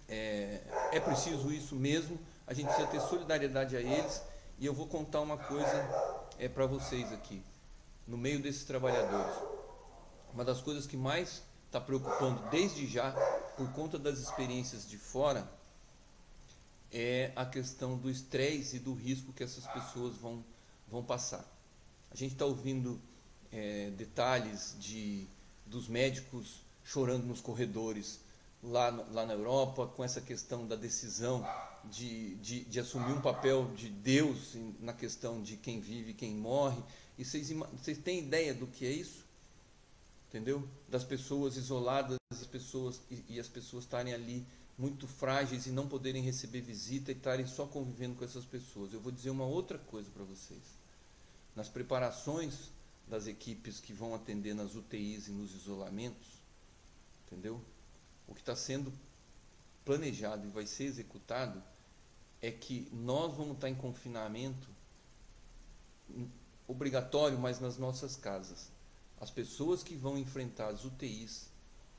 é preciso isso mesmo, a gente precisa ter solidariedade a eles. E eu vou contar uma coisa para vocês aqui, no meio desses trabalhadores. Uma das coisas que mais está preocupando desde já, por conta das experiências de fora, é a questão do estresse e do risco que essas pessoas vão passar. A gente está ouvindo detalhes dos médicos chorando nos corredores lá na Europa, com essa questão da decisão de assumir um papel de Deus na questão de quem vive e quem morre. E vocês têm ideia do que é isso? Entendeu? Das pessoas isoladas, as pessoas estarem ali muito frágeis e não poderem receber visita e estarem só convivendo com essas pessoas. Eu vou dizer uma outra coisa para vocês. Nas preparações das equipes que vão atender nas UTIs e nos isolamentos, entendeu? O que está sendo planejado e vai ser executado é que nós vamos estar em confinamento obrigatório, mas nas nossas casas. As pessoas que vão enfrentar as UTIs,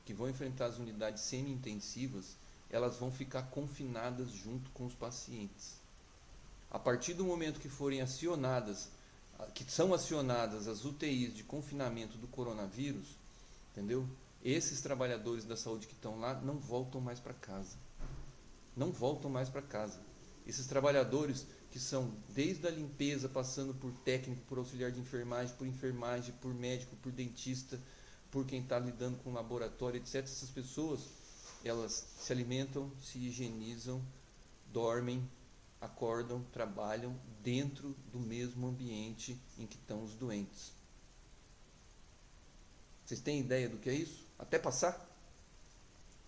que vão enfrentar as unidades semi-intensivas, elas vão ficar confinadas junto com os pacientes. A partir do momento que forem acionadas, que são acionadas as UTIs de confinamento do coronavírus, entendeu? Esses trabalhadores da saúde que estão lá não voltam mais para casa. Não voltam mais para casa. Esses trabalhadores que são desde a limpeza, passando por técnico, por auxiliar de enfermagem, por médico, por dentista, por quem está lidando com laboratório, etc. Essas pessoas, elas se alimentam, se higienizam, dormem, acordam, trabalham dentro do mesmo ambiente em que estão os doentes. Vocês têm ideia do que é isso? Até passar?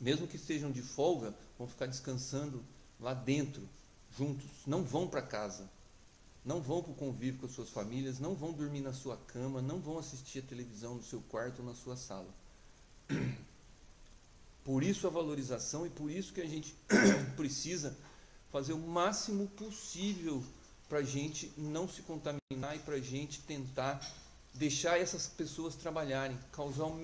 Mesmo que estejam de folga, vão ficar descansando lá dentro, juntos. Não vão para casa. Não vão para o convívio com as suas famílias, não vão dormir na sua cama, não vão assistir a televisão no seu quarto ou na sua sala. Por isso a valorização e por isso que a gente precisa fazer o máximo possível para a gente não se contaminar e para a gente tentar deixar essas pessoas trabalharem, causar o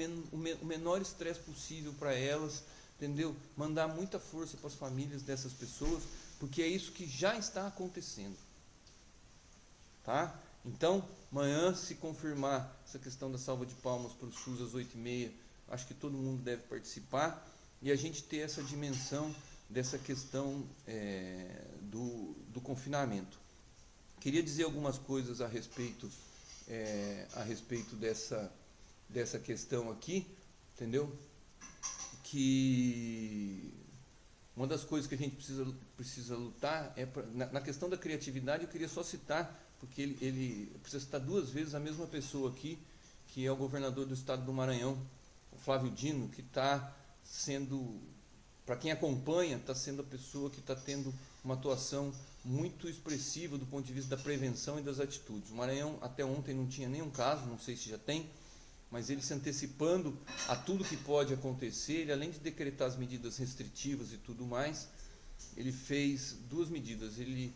menor estresse possível para elas, entendeu? Mandar muita força para as famílias dessas pessoas, porque é isso que já está acontecendo. Tá? Então, amanhã, se confirmar essa questão da salva de palmas para o SUS às 8h30, acho que todo mundo deve participar e a gente ter essa dimensão dessa questão do confinamento. Queria dizer algumas coisas a respeito dessa questão aqui, entendeu? Que uma das coisas que a gente precisa lutar é na questão da criatividade. Eu queria só citar, porque ele precisa citar duas vezes a mesma pessoa aqui, que é o governador do estado do Maranhão, o Flávio Dino, que está sendo, para quem acompanha, está sendo a pessoa que está tendo uma atuação muito expressiva do ponto de vista da prevenção e das atitudes. O Maranhão até ontem não tinha nenhum caso, não sei se já tem, mas ele se antecipando a tudo que pode acontecer, ele, além de decretar as medidas restritivas e tudo mais, ele fez duas medidas. Ele,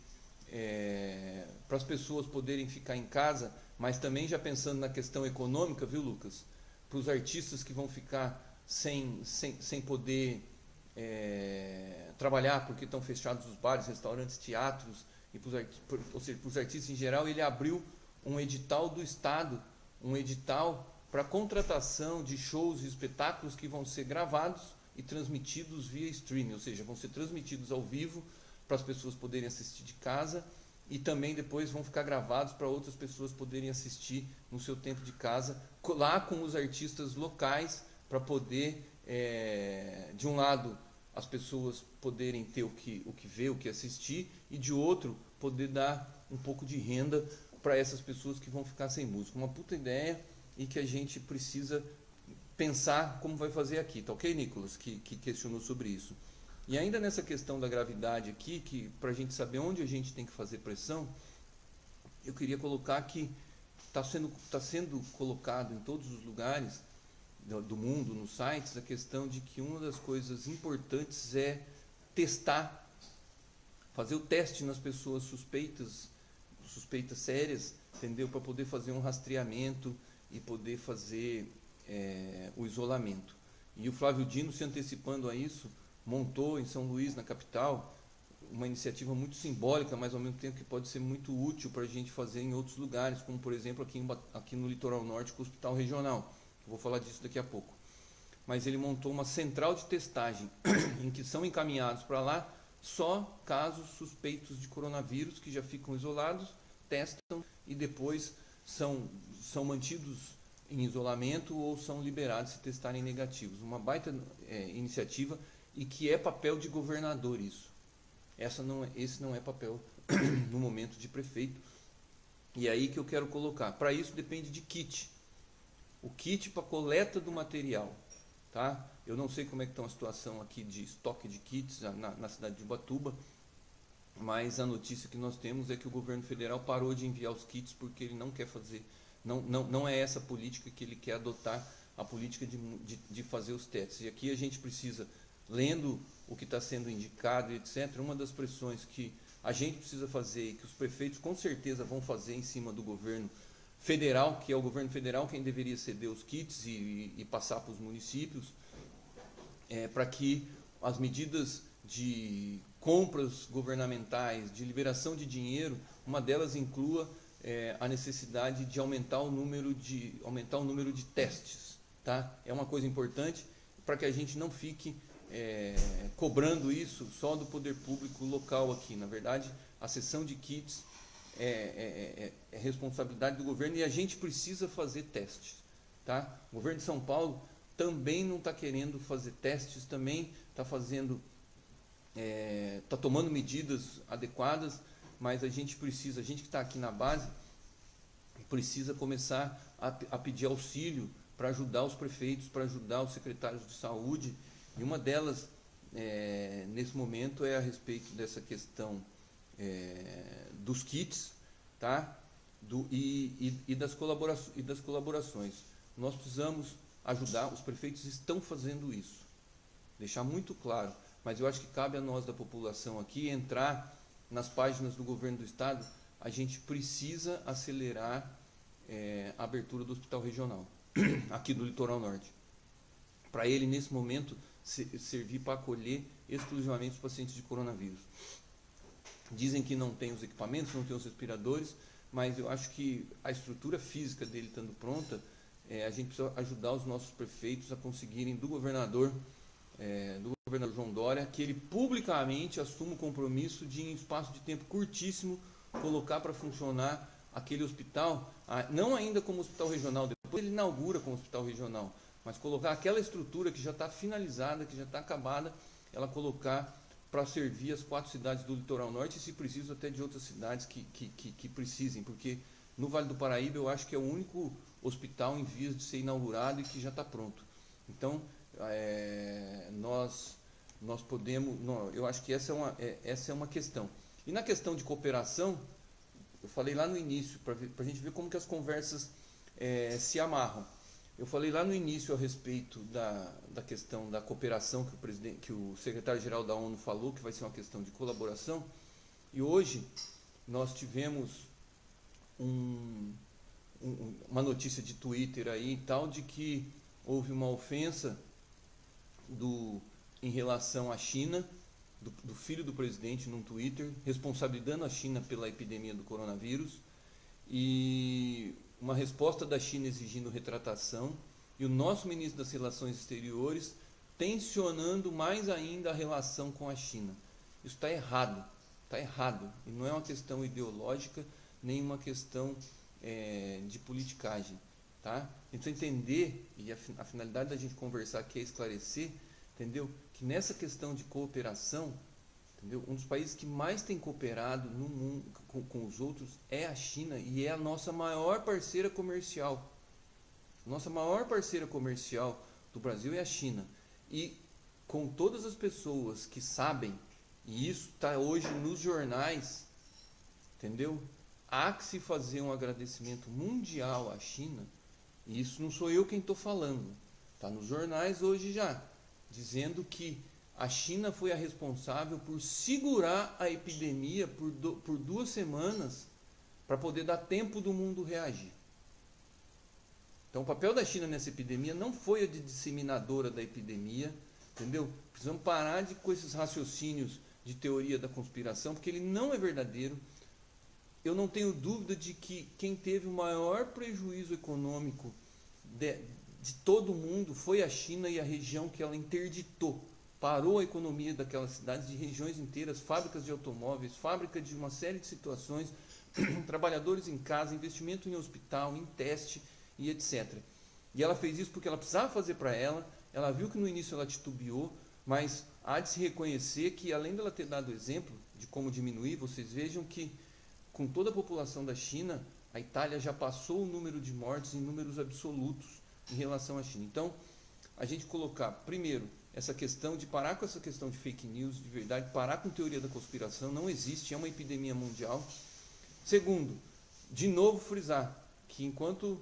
para as pessoas poderem ficar em casa, mas também já pensando na questão econômica, viu, Lucas? Para os artistas que vão ficar sem poder trabalhar porque estão fechados os bares, restaurantes, teatros, ou seja, para os artistas em geral, ele abriu um edital do Estado, um edital para contratação de shows e espetáculos que vão ser gravados e transmitidos via streaming, ou seja, vão ser transmitidos ao vivo para as pessoas poderem assistir de casa e também depois vão ficar gravados para outras pessoas poderem assistir no seu tempo de casa, lá com os artistas locais, para poder, de um lado, as pessoas poderem ter o que ver, o que assistir, e de outro, poder dar um pouco de renda para essas pessoas que vão ficar sem música. Uma puta ideia e que a gente precisa pensar como vai fazer aqui, tá ok, Nicolas? Que questionou sobre isso. E ainda nessa questão da gravidade aqui, que para a gente saber onde a gente tem que fazer pressão, eu queria colocar que está sendo colocado em todos os lugares do mundo, nos sites, a questão de que uma das coisas importantes é testar, fazer o teste nas pessoas suspeitas sérias, entendeu? Para poder fazer um rastreamento e poder fazer o isolamento. E o Flávio Dino, se antecipando a isso, montou em São Luís, na capital, uma iniciativa muito simbólica, mas ao mesmo tempo que pode ser muito útil para a gente fazer em outros lugares, como por exemplo aqui no Litoral Norte, com o Hospital Regional. Eu vou falar disso daqui a pouco. Mas ele montou uma central de testagem, em que são encaminhados para lá só casos suspeitos de coronavírus, que já ficam isolados, testam e depois são mantidos em isolamento ou são liberados se testarem negativos. Uma baita iniciativa, e que é papel de governador isso. Esse não é papel no momento de prefeito. E é aí que eu quero colocar. Para isso depende de kit. O kit para coleta do material. Tá? Eu não sei como é que está a situação aqui de estoque de kits na cidade de Ubatuba, mas a notícia que nós temos é que o governo federal parou de enviar os kits porque ele não quer fazer Não é essa política que ele quer adotar, a política de fazer os testes. E aqui a gente precisa, lendo o que está sendo indicado, etc., uma das pressões que a gente precisa fazer e que os prefeitos com certeza vão fazer em cima do governo federal, que é o governo federal quem deveria ceder os kits e passar para os municípios, para que as medidas de compras governamentais, de liberação de dinheiro, uma delas inclua a necessidade de aumentar o número de testes, tá? É uma coisa importante para que a gente não fique cobrando isso só do poder público local aqui. Na verdade, a cessão de kits é responsabilidade do governo e a gente precisa fazer testes, tá? O governo de São Paulo também não está querendo fazer testes, também está fazendo, está tomando medidas adequadas, mas a gente que está aqui na base, precisa começar a pedir auxílio para ajudar os prefeitos, para ajudar os secretários de saúde, e uma delas, nesse momento, é a respeito dessa questão dos kits, tá? E das colaborações. Nós precisamos ajudar, os prefeitos estão fazendo isso, deixar muito claro, mas eu acho que cabe a nós da população aqui entrar nas páginas do governo do estado. A gente precisa acelerar a abertura do hospital regional aqui do litoral norte, para ele nesse momento servir para acolher exclusivamente os pacientes de coronavírus. Dizem que não tem os equipamentos, não tem os respiradores, mas eu acho que a estrutura física dele estando pronta, a gente precisa ajudar os nossos prefeitos a conseguirem do governador João Dória, que ele publicamente assuma o compromisso de, em espaço de tempo curtíssimo, colocar para funcionar aquele hospital, não ainda como hospital regional, depois ele inaugura como hospital regional, mas colocar aquela estrutura que já está finalizada, que já está acabada, ela colocar para servir as 4 cidades do litoral norte e, se preciso, até de outras cidades que precisem, porque no Vale do Paraíba eu acho que é o único hospital em vias de ser inaugurado e que já está pronto. Então, nós podemos, eu acho que essa é uma questão. E na questão de cooperação, eu falei lá no início, para a gente ver como que as conversas se amarram. Eu falei lá no início a respeito da questão da cooperação que o secretário-geral da ONU falou, que vai ser uma questão de colaboração, e hoje nós tivemos uma notícia de Twitter aí e tal, de que houve uma ofensa em relação à China, do filho do presidente num Twitter, responsabilizando a China pela epidemia do coronavírus, e uma resposta da China exigindo retratação, e o nosso ministro das Relações Exteriores tensionando mais ainda a relação com a China. Isso está errado, e não é uma questão ideológica, nem uma questão de politicagem, tá? A gente precisa entender, e a finalidade da gente conversar aqui é esclarecer, entendeu? Que nessa questão de cooperação, entendeu? Um dos países que mais tem cooperado no mundo com os outros é a China, e é a nossa maior parceira comercial. Nossa maior parceira comercial do Brasil é a China. E com todas as pessoas que sabem, e isso está hoje nos jornais, entendeu? Há que se fazer um agradecimento mundial à China, e isso não sou eu quem estou falando, está nos jornais hoje já, dizendo que a China foi a responsável por segurar a epidemia por 2 semanas para poder dar tempo do mundo reagir. Então o papel da China nessa epidemia não foi a de disseminadora da epidemia, entendeu? Precisamos parar com esses raciocínios de teoria da conspiração, porque ele não é verdadeiro. Eu não tenho dúvida de que quem teve o maior prejuízo econômico de todo o mundo foi a China e a região que ela interditou. Parou a economia daquelas cidades, de regiões inteiras, fábricas de automóveis, fábrica de uma série de situações, trabalhadores em casa, investimento em hospital, em teste e etc. E ela fez isso porque ela precisava fazer para ela viu que no início ela titubeou, mas há de se reconhecer que, além dela ter dado exemplo de como diminuir, vocês vejam que com toda a população da China, a Itália já passou o número de mortes em números absolutos em relação à China. Então, a gente colocar, primeiro, essa questão de parar com essa questão de fake news, de verdade, parar com teoria da conspiração, não existe, é uma epidemia mundial. Segundo, de novo frisar, que enquanto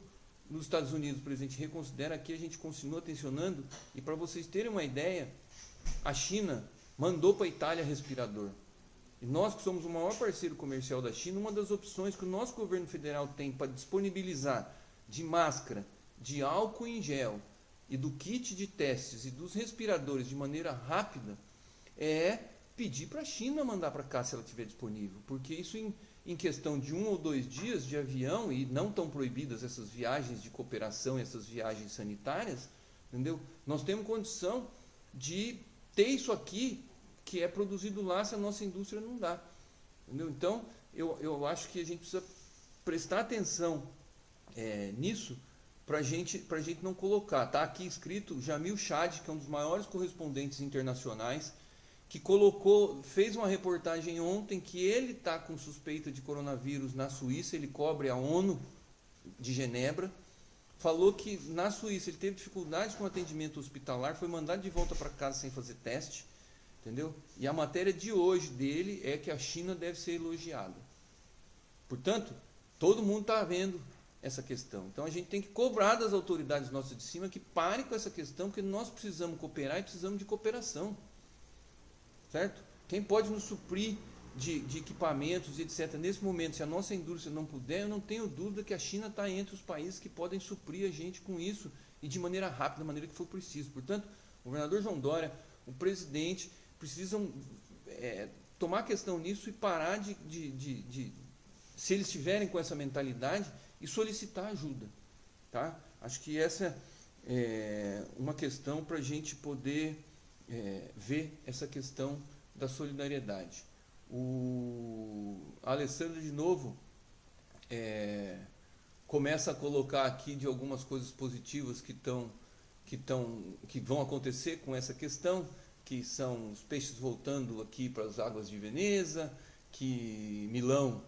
nos Estados Unidos o presidente reconsidera, aqui a gente continua tensionando. E para vocês terem uma ideia, a China mandou para a Itália respirador. E nós, que somos o maior parceiro comercial da China, uma das opções que o nosso governo federal tem para disponibilizar de máscara, de álcool em gel e do kit de testes e dos respiradores de maneira rápida é pedir para a China mandar para cá se ela tiver disponível. Porque isso em questão de 1 ou 2 dias de avião, e não tão proibidas essas viagens de cooperação, essas viagens sanitárias, entendeu? Nós temos condição de ter isso aqui que é produzido lá se a nossa indústria não dá. Entendeu? Então, eu acho que a gente precisa prestar atenção nisso para a gente não colocar. Está aqui escrito Jamil Chad, que é um dos maiores correspondentes internacionais, que fez uma reportagem ontem que ele está com suspeita de coronavírus na Suíça, ele cobre a ONU de Genebra, falou que na Suíça ele teve dificuldade com atendimento hospitalar, foi mandado de volta para casa sem fazer teste, entendeu? E a matéria de hoje dele é que a China deve ser elogiada. Portanto, todo mundo está vendo essa questão. Então a gente tem que cobrar das autoridades nossas de cima que parem com essa questão, porque nós precisamos cooperar e precisamos de cooperação. Certo? Quem pode nos suprir de equipamentos, etc. Nesse momento, se a nossa indústria não puder, eu não tenho dúvida que a China está entre os países que podem suprir a gente com isso e de maneira rápida, da maneira que for preciso. Portanto, o governador João Dória, o presidente, precisam tomar questão nisso e parar se eles estiverem com essa mentalidade, e solicitar ajuda. Tá? Acho que essa é uma questão para a gente poder ver essa questão da solidariedade. O Alessandro, de novo, começa a colocar aqui de algumas coisas positivas que vão acontecer com essa questão, que são os peixes voltando aqui para as águas de Veneza, que Milão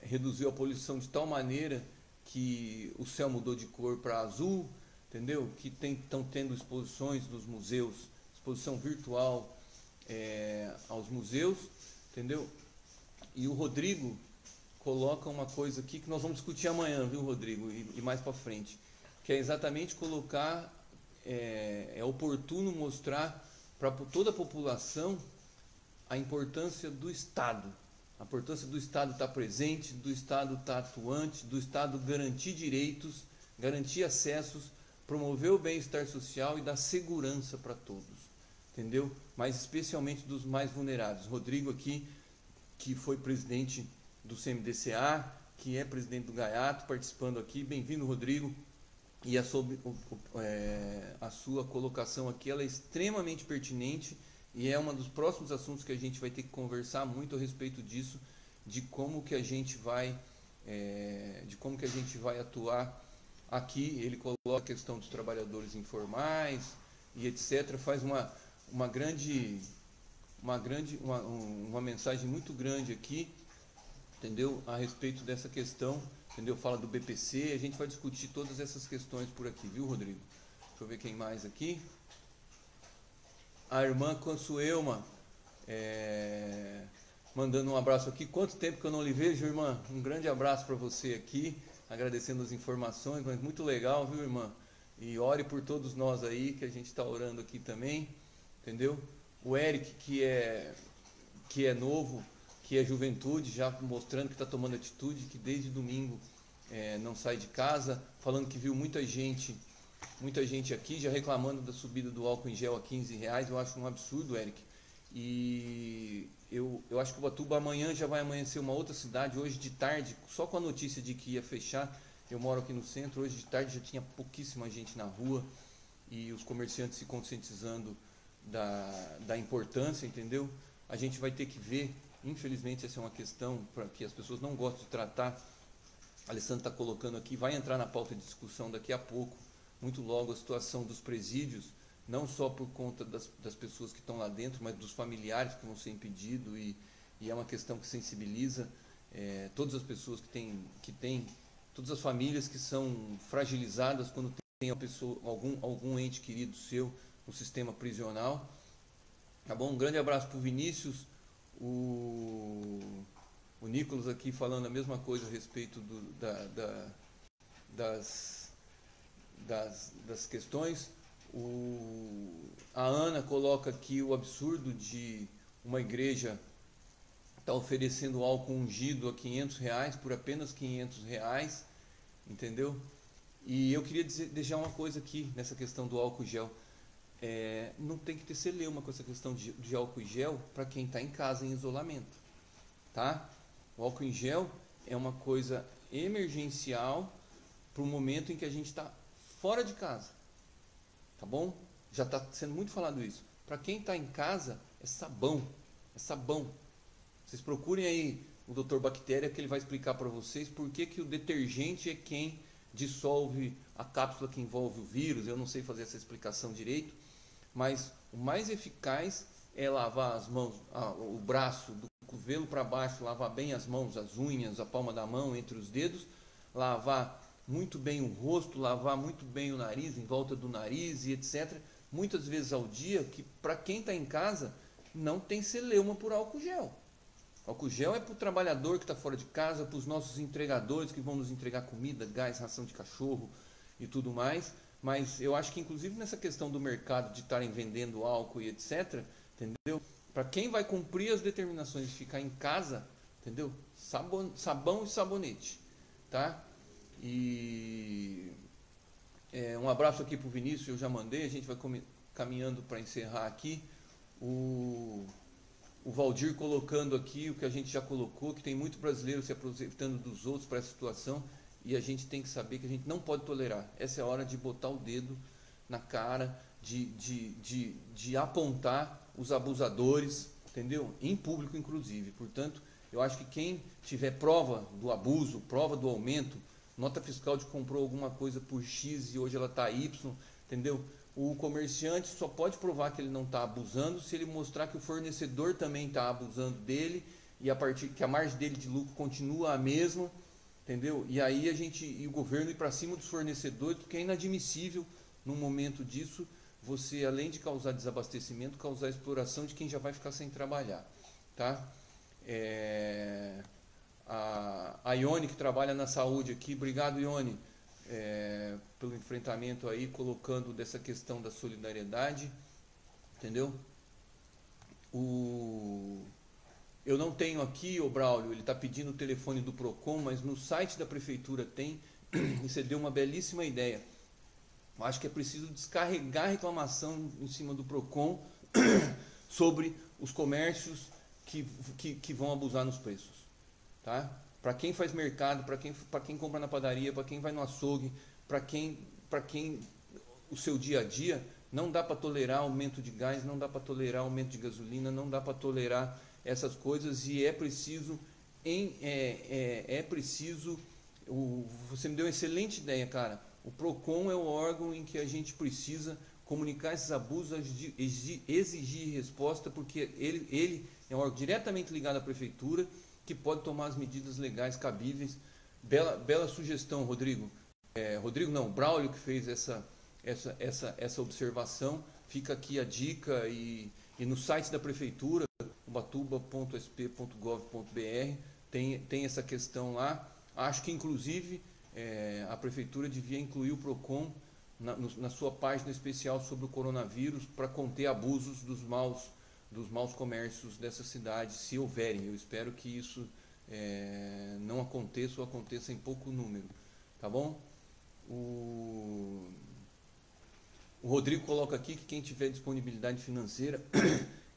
reduziu a poluição de tal maneira que o céu mudou de cor para azul, entendeu? Que estão tendo exposições nos museus, exposição virtual aos museus, entendeu? E o Rodrigo coloca uma coisa aqui que nós vamos discutir amanhã, viu, Rodrigo? E mais para frente, que é exatamente colocar, é oportuno mostrar para toda a população a importância do Estado. A importância do Estado estar presente, do Estado estar atuante, do Estado garantir direitos, garantir acessos, promover o bem-estar social e dar segurança para todos, entendeu? Mas especialmente dos mais vulneráveis. Rodrigo aqui, que foi presidente do CMDCA, que é presidente do Gaiato, participando aqui. Bem-vindo, Rodrigo. E a sua colocação aqui, ela é extremamente pertinente e é um dos próximos assuntos que a gente vai ter que conversar muito a respeito disso, de como que a gente vai atuar aqui. Ele coloca a questão dos trabalhadores informais e etc. Faz uma mensagem muito grande aqui, entendeu? A respeito dessa questão, entendeu? Fala do BPC, a gente vai discutir todas essas questões por aqui, viu, Rodrigo? Deixa eu ver quem mais aqui. A irmã Consuelma, mandando um abraço aqui. Quanto tempo que eu não lhe vejo, irmã? Um grande abraço para você aqui, agradecendo as informações, mas muito legal, viu, irmã? E ore por todos nós aí, que a gente está orando aqui também, entendeu? O Eric, que é novo, que é juventude, já mostrando que está tomando atitude, que desde domingo não sai de casa, falando que viu muita gente aqui, já reclamando da subida do álcool em gel a R$15, eu acho um absurdo, Eric. E eu acho que o Ubatuba amanhã já vai amanhecer uma outra cidade, hoje de tarde, só com a notícia de que ia fechar. Eu moro aqui no centro, hoje de tarde já tinha pouquíssima gente na rua e os comerciantes se conscientizando da importância, entendeu? A gente vai ter que ver, infelizmente essa é uma questão para que as pessoas não gostam de tratar. A Alessandra está colocando aqui, vai entrar na pauta de discussão daqui a pouco, muito logo, a situação dos presídios, não só por conta das pessoas que estão lá dentro, mas dos familiares que vão ser impedidos, e é uma questão que sensibiliza todas as pessoas que têm, todas as famílias que são fragilizadas quando tem algum ente querido seu no sistema prisional. Tá bom? Um grande abraço para o Vinícius, o O Nicolas aqui falando a mesma coisa a respeito das questões. A Ana coloca aqui o absurdo de uma igreja estar oferecendo álcool ungido a R$500 por apenas R$500, entendeu? E eu queria deixar uma coisa aqui nessa questão do álcool gel. Não tem que ter celeuma com essa questão de álcool gel para quem está em casa em isolamento, tá? O álcool em gel é uma coisa emergencial para o momento em que a gente está fora de casa, tá bom? Já está sendo muito falado isso. Para quem está em casa, é sabão, é sabão. Vocês procurem aí o Dr. Bactéria, que ele vai explicar para vocês por que o detergente é quem dissolve a cápsula que envolve o vírus. Eu não sei fazer essa explicação direito, mas o mais eficaz é lavar as mãos, o braço do cotovelo para baixo, lavar bem as mãos, as unhas, a palma da mão, entre os dedos, lavar muito bem o rosto, lavar muito bem o nariz, em volta do nariz e etc. Muitas vezes ao dia, que para quem está em casa não tem celeuma por álcool gel. Álcool gel é para o trabalhador que está fora de casa, para os nossos entregadores que vão nos entregar comida, gás, ração de cachorro e tudo mais. Mas eu acho que inclusive nessa questão do mercado de estarem vendendo álcool e etc, entendeu? Para quem vai cumprir as determinações de ficar em casa, entendeu? Sabão e sabonete, tá? E um abraço aqui para o Vinícius, eu já mandei, a gente vai caminhando para encerrar aqui. O Valdir colocando aqui o que a gente já colocou, que tem muito brasileiro se aproveitando dos outros para essa situação, e a gente tem que saber que a gente não pode tolerar. Essa é a hora de botar o dedo na cara, de apontar os abusadores, entendeu? Em público, inclusive. Portanto, eu acho que quem tiver prova do abuso, prova do aumento, nota fiscal de comprou alguma coisa por X e hoje ela está Y, entendeu? O comerciante só pode provar que ele não está abusando se ele mostrar que o fornecedor também está abusando dele e a partir que a margem dele de lucro continua a mesma, entendeu? E aí o governo ir para cima dos fornecedores, porque é inadmissível num momento disso você, além de causar desabastecimento, causar exploração de quem já vai ficar sem trabalhar, tá? A Ione, que trabalha na saúde aqui, obrigado, Ione, pelo enfrentamento aí, colocando dessa questão da solidariedade, entendeu? Eu não tenho aqui, o Braulio, ele está pedindo o telefone do PROCON, mas no site da prefeitura tem, e você deu uma belíssima ideia. Eu acho que é preciso descarregar a reclamação em cima do PROCON sobre os comércios que vão abusar nos preços, tá? Para quem faz mercado, para quem compra na padaria, para quem vai no açougue, para quem o seu dia a dia, não dá para tolerar aumento de gás, não dá para tolerar aumento de gasolina, não dá para tolerar essas coisas, e é preciso você me deu uma excelente ideia, cara. O PROCON é o órgão em que a gente precisa comunicar esses abusos, exigir resposta, porque ele é um órgão diretamente ligado à prefeitura, que pode tomar as medidas legais cabíveis. Bela sugestão, Rodrigo. Braulio, que fez essa observação. Fica aqui a dica, e no site da prefeitura, ubatuba.sp.gov.br, tem essa questão lá. Acho que inclusive a prefeitura devia incluir o PROCON na sua página especial sobre o coronavírus, para conter abusos dos maus comércios dessa cidade, se houverem. Eu espero que isso não aconteça, ou aconteça em pouco número, tá bom? O Rodrigo coloca aqui que quem tiver disponibilidade financeira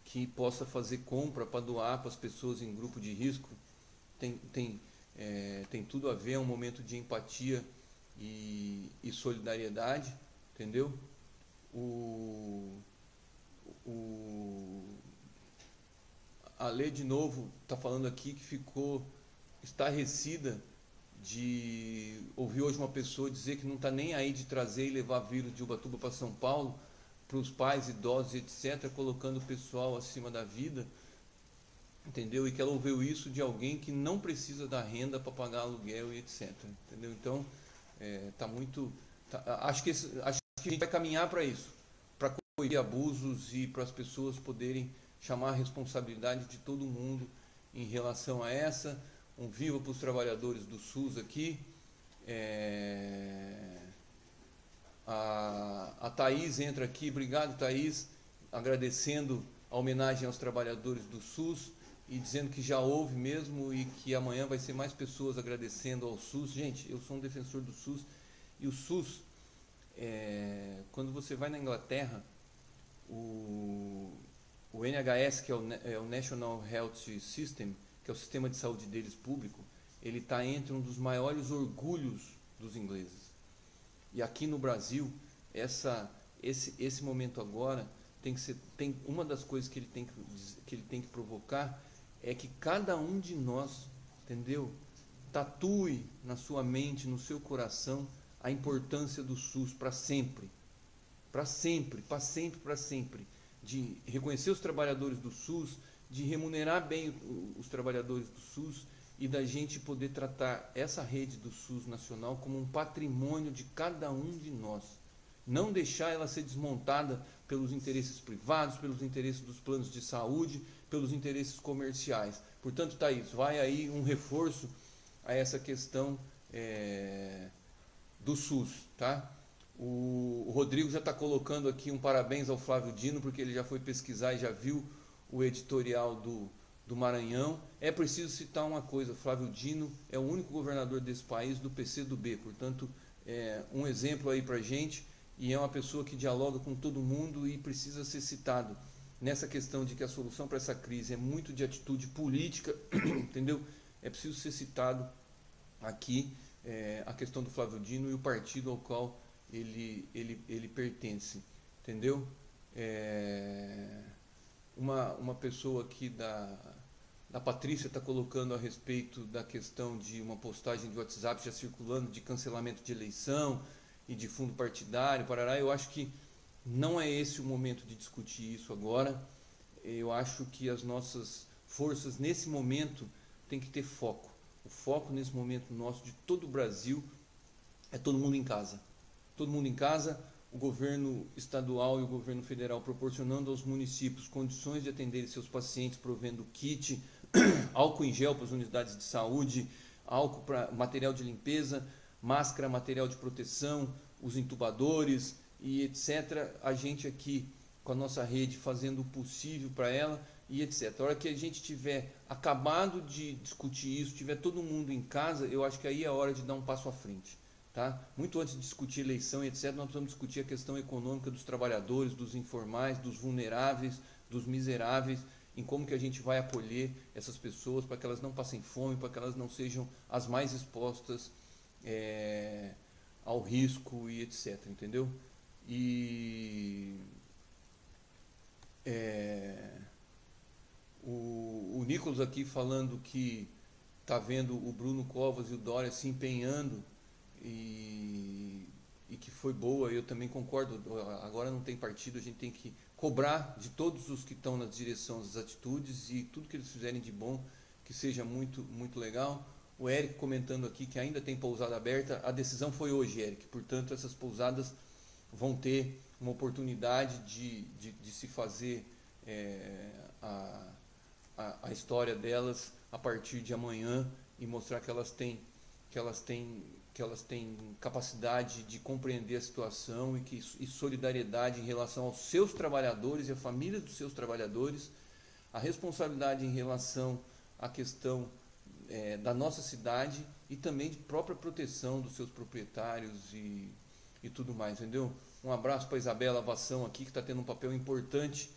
que possa fazer compra para doar para as pessoas em grupo de risco, tem tudo a ver, é um momento de empatia e solidariedade, entendeu? A Lê, de novo, está falando aqui que ficou estarrecida de ouvir hoje uma pessoa dizer que não está nem aí de trazer e levar vírus de Ubatuba para São Paulo, para os pais, idosos, etc., colocando o pessoal acima da vida, entendeu? E que ela ouviu isso de alguém que não precisa da renda para pagar aluguel e etc., entendeu? Então, acho que a gente vai caminhar para isso, para coibir abusos e para as pessoas poderem chamar a responsabilidade de todo mundo em relação a essa. Um viva para os trabalhadores do SUS aqui. A Thaís entra aqui, obrigado Thaís, agradecendo a homenagem aos trabalhadores do SUS e dizendo que já houve mesmo e que amanhã vai ser mais pessoas agradecendo ao SUS. Gente, eu sou um defensor do SUS e o SUS, quando você vai na Inglaterra, o NHS, que é o National Health System, que é o sistema de saúde deles público, ele está entre um dos maiores orgulhos dos ingleses. E aqui no Brasil, esse momento agora tem uma das coisas que ele tem que provocar é que cada um de nós, entendeu? Tatue na sua mente, no seu coração, a importância do SUS para sempre. Para sempre, para sempre, para sempre. De reconhecer os trabalhadores do SUS, de remunerar bem os trabalhadores do SUS e da gente poder tratar essa rede do SUS nacional como um patrimônio de cada um de nós. Não deixar ela ser desmontada pelos interesses privados, pelos interesses dos planos de saúde, pelos interesses comerciais. Portanto, Thaís, vai aí um reforço a essa questão do SUS, tá? O Rodrigo já está colocando aqui um parabéns ao Flávio Dino, porque ele já foi pesquisar e já viu o editorial do Maranhão. É preciso citar uma coisa, Flávio Dino é o único governador desse país do PCdoB, portanto, um exemplo aí para a gente, e é uma pessoa que dialoga com todo mundo e precisa ser citado nessa questão de que a solução para essa crise é muito de atitude política, entendeu? É preciso ser citado aqui a questão do Flávio Dino e o partido ao qual ele pertence, entendeu? Uma pessoa aqui da Patrícia está colocando a respeito da questão de uma postagem de WhatsApp já circulando de cancelamento de eleição e de fundo partidário, parará. Eu acho que não é esse o momento de discutir isso agora. Eu acho que as nossas forças nesse momento tem que ter foco. O foco nesse momento nosso de todo o Brasil é todo mundo em casa. Todo mundo em casa, o governo estadual e o governo federal proporcionando aos municípios condições de atenderem seus pacientes, provendo kit, álcool em gel para as unidades de saúde, álcool para material de limpeza, máscara, material de proteção, os entubadores e etc. A gente aqui com a nossa rede fazendo o possível para ela e etc. A hora que a gente tiver acabado de discutir isso, tiver todo mundo em casa, eu acho que aí é a hora de dar um passo à frente. Tá? Muito antes de discutir eleição e etc., nós precisamos discutir a questão econômica dos trabalhadores, dos informais, dos vulneráveis, dos miseráveis, em como que a gente vai acolher essas pessoas para que elas não passem fome, para que elas não sejam as mais expostas ao risco e etc., entendeu? E o Nicolas aqui falando que está vendo o Bruno Covas e o Dória se empenhando e que foi boa, eu também concordo. Agora não tem partido, a gente tem que cobrar de todos os que estão na direção das atitudes e tudo que eles fizerem de bom, que seja muito, muito legal. O Eric comentando aqui que ainda tem pousada aberta, a decisão foi hoje, Eric, portanto essas pousadas vão ter uma oportunidade de se fazer a história delas a partir de amanhã e mostrar que elas têm capacidade de compreender a situação e solidariedade em relação aos seus trabalhadores e à família dos seus trabalhadores, a responsabilidade em relação à questão da nossa cidade e também de própria proteção dos seus proprietários e tudo mais, entendeu? Um abraço para a Isabela Vassão aqui, que está tendo um papel importante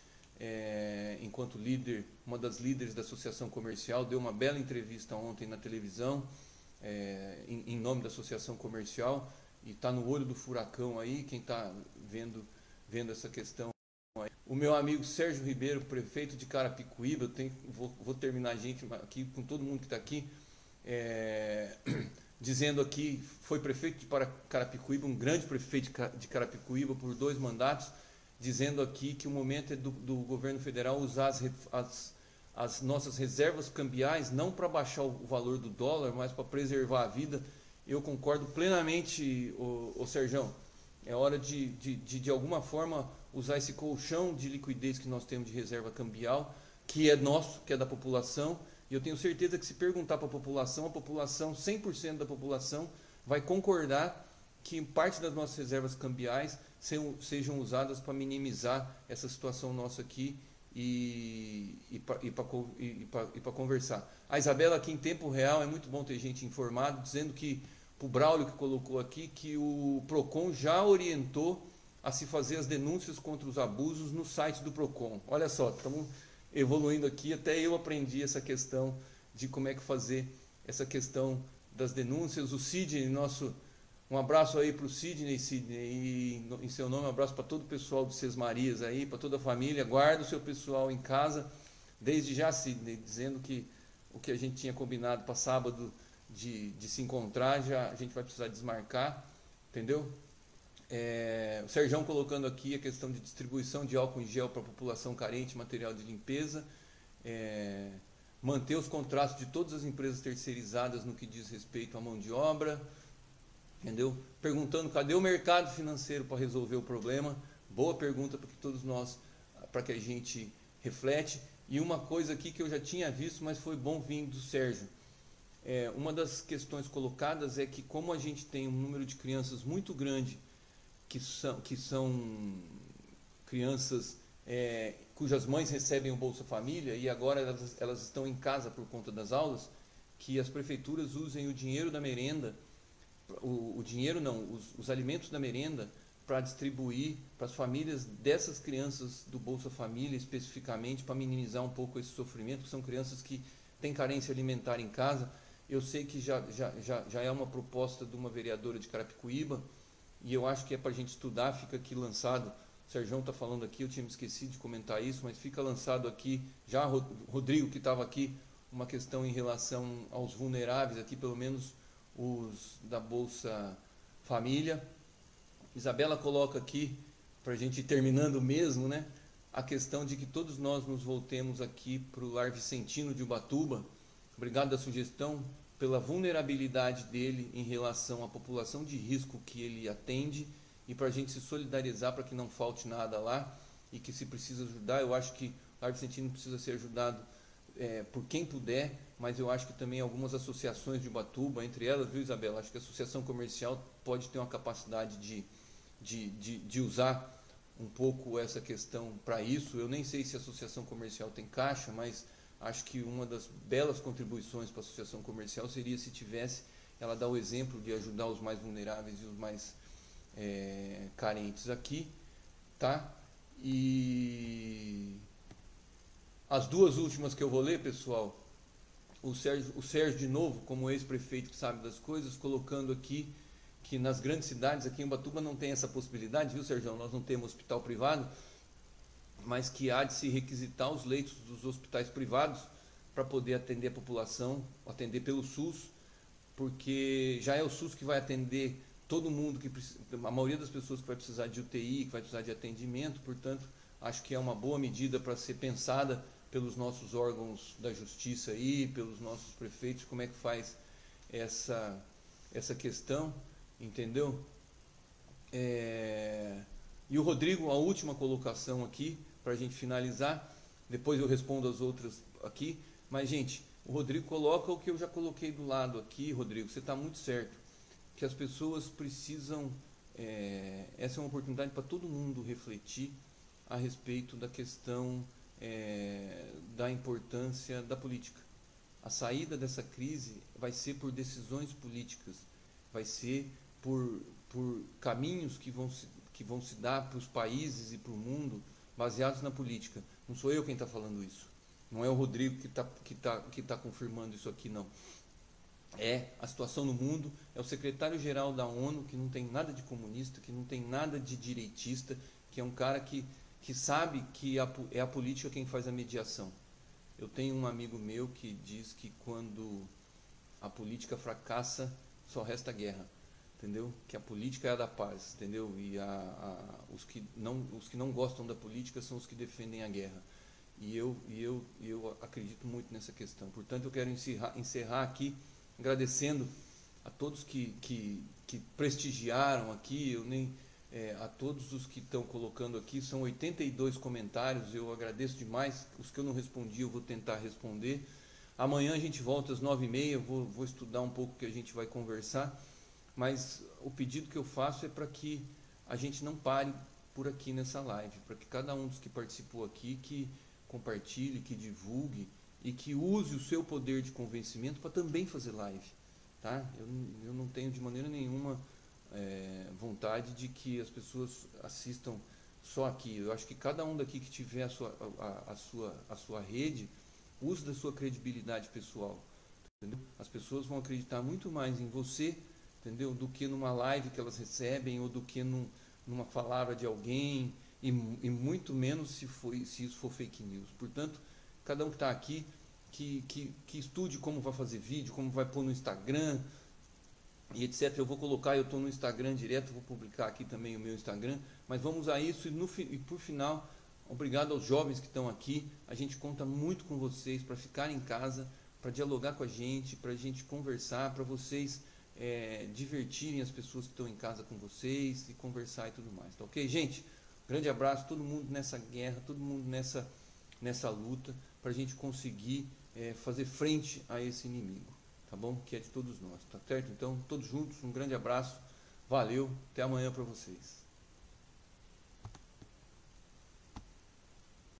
enquanto líder, uma das líderes da Associação Comercial, deu uma bela entrevista ontem na televisão, em nome da Associação Comercial, e está no olho do furacão aí, quem está vendo essa questão. O meu amigo Sérgio Ribeiro, prefeito de Carapicuíba, vou terminar aqui com todo mundo que está aqui, dizendo aqui, foi prefeito de Carapicuíba, um grande prefeito de Carapicuíba por 2 mandatos, dizendo aqui que o momento é do governo federal usar as nossas reservas cambiais, não para baixar o valor do dólar, mas para preservar a vida. Eu concordo plenamente, ô Serjão. É hora de alguma forma, usar esse colchão de liquidez que nós temos de reserva cambial, que é nosso, que é da população, E eu tenho certeza que se perguntar para a população, 100% da população vai concordar que parte das nossas reservas cambiais sejam usadas para minimizar essa situação nossa aqui e para conversar. A Isabela aqui em tempo real, é muito bom ter gente informada, dizendo que, o Braulio que colocou aqui, que o PROCON já orientou a se fazer as denúncias contra os abusos no site do PROCON. Olha só, estamos evoluindo aqui, até eu aprendi essa questão de como é que fazer essa questão das denúncias. O Sidney, um abraço aí para o Sidney, e em seu nome um abraço para todo o pessoal do Sesmarias aí, para toda a família. Guarda o seu pessoal em casa, desde já, Sidney, dizendo que o que a gente tinha combinado para sábado de se encontrar, já a gente vai precisar desmarcar, entendeu? O Serjão colocando aqui a questão de distribuição de álcool em gel para a população carente, material de limpeza, manter os contratos de todas as empresas terceirizadas no que diz respeito à mão de obra, entendeu? Perguntando cadê o mercado financeiro para resolver o problema. Boa pergunta para que todos nós, para que a gente reflete. E uma coisa aqui que eu já tinha visto, mas foi bom vir do Sérgio. Uma das questões colocadas é que, como a gente tem um número de crianças muito grande, que são crianças cujas mães recebem o Bolsa Família e agora elas estão em casa por conta das aulas, que as prefeituras usem o dinheiro da merenda, os alimentos da merenda, para distribuir para as famílias dessas crianças do Bolsa Família, especificamente, para minimizar um pouco esse sofrimento, que são crianças que têm carência alimentar em casa. Eu sei que já é uma proposta de uma vereadora de Carapicuíba, e eu acho que é para a gente estudar. Fica aqui lançado, o Serjão está falando aqui, eu tinha me esquecido de comentar isso, mas fica lançado aqui, já Rodrigo que estava aqui, uma questão em relação aos vulneráveis aqui, pelo menos os da Bolsa Família. Isabela coloca aqui, para a gente ir terminando mesmo, né, a questão de que todos nós nos voltemos aqui para o Lar Vicentino de Ubatuba. Obrigado da sugestão, pela vulnerabilidade dele em relação à população de risco que ele atende, e para a gente se solidarizar para que não falte nada lá, e que, se precisa ajudar, eu acho que o Lar Vicentino precisa ser ajudado por quem puder, mas eu acho que também algumas associações de Ubatuba, entre elas, viu, Isabela, acho que a associação comercial pode ter uma capacidade de usar um pouco essa questão para isso. Eu nem sei se a associação comercial tem caixa, mas acho que uma das belas contribuições para a associação comercial seria, se tivesse, ela dar o exemplo de ajudar os mais vulneráveis e os mais carentes aqui, tá? E as duas últimas que eu vou ler, pessoal, o Sérgio de novo, como ex-prefeito que sabe das coisas, colocando aqui que nas grandes cidades, aqui em Ubatuba não tem essa possibilidade, viu, Sérgio? Nós não temos hospital privado, mas que há de se requisitar os leitos dos hospitais privados para poder atender a população, atender pelo SUS, porque já é o SUS que vai atender todo mundo, a maioria das pessoas que vai precisar de UTI, que vai precisar de atendimento. Portanto, acho que é uma boa medida para ser pensada pelos nossos órgãos da justiça aí, pelos nossos prefeitos, como é que faz essa questão, entendeu? E o Rodrigo, a última colocação aqui, para a gente finalizar, depois eu respondo as outras aqui, mas, gente, o Rodrigo coloca o que eu já coloquei do lado aqui. Rodrigo, você está muito certo, que as pessoas precisam, essa é uma oportunidade para todo mundo refletir a respeito da questão da importância da política. A saída dessa crise vai ser por decisões políticas, vai ser por caminhos que vão se dar para os países e para o mundo baseados na política. Não sou eu quem está falando isso, não é o Rodrigo que tá confirmando isso aqui, não. É a situação no mundo, é o secretário-geral da ONU, que não tem nada de comunista, que não tem nada de direitista, que é um cara que sabe que é a política quem faz a mediação. Eu tenho um amigo meu que diz que quando a política fracassa, só resta guerra, entendeu? Que a política é a da paz, entendeu? E os que não gostam da política são os que defendem a guerra. E eu acredito muito nessa questão. Portanto, eu quero encerrar aqui agradecendo a todos que prestigiaram aqui. A todos os que estão colocando aqui, são 82 comentários, eu agradeço demais. Os que eu não respondi eu vou tentar responder. Amanhã a gente volta às 9h30, vou estudar um pouco o que a gente vai conversar, mas o pedido que eu faço é para que a gente não pare por aqui nessa live, para que cada um dos que participou aqui, que compartilhe, que divulgue e que use o seu poder de convencimento para também fazer live, tá? Eu não tenho de maneira nenhuma vontade de que as pessoas assistam só aqui. Eu acho que cada um daqui que tiver a sua rede, use da sua credibilidade pessoal, entendeu? As pessoas vão acreditar muito mais em você, entendeu? Do que numa live que elas recebem ou do que numa palavra de alguém e muito menos se isso for fake news. Portanto, cada um que está aqui que estude como vai fazer vídeo, como vai pôr no Instagram e etc. Eu vou colocar, eu estou no Instagram direto, vou publicar aqui também o meu Instagram, mas vamos a isso e por final, obrigado aos jovens que estão aqui. A gente conta muito com vocês para ficar em casa, para dialogar com a gente, para a gente conversar, para vocês divertirem as pessoas que estão em casa com vocês e conversar e tudo mais, tá ok, gente? Grande abraço, todo mundo nessa guerra, todo mundo nessa luta, para a gente conseguir fazer frente a esse inimigo, tá bom? Que é de todos nós, tá certo? Então, todos juntos, um grande abraço, valeu, até amanhã para vocês.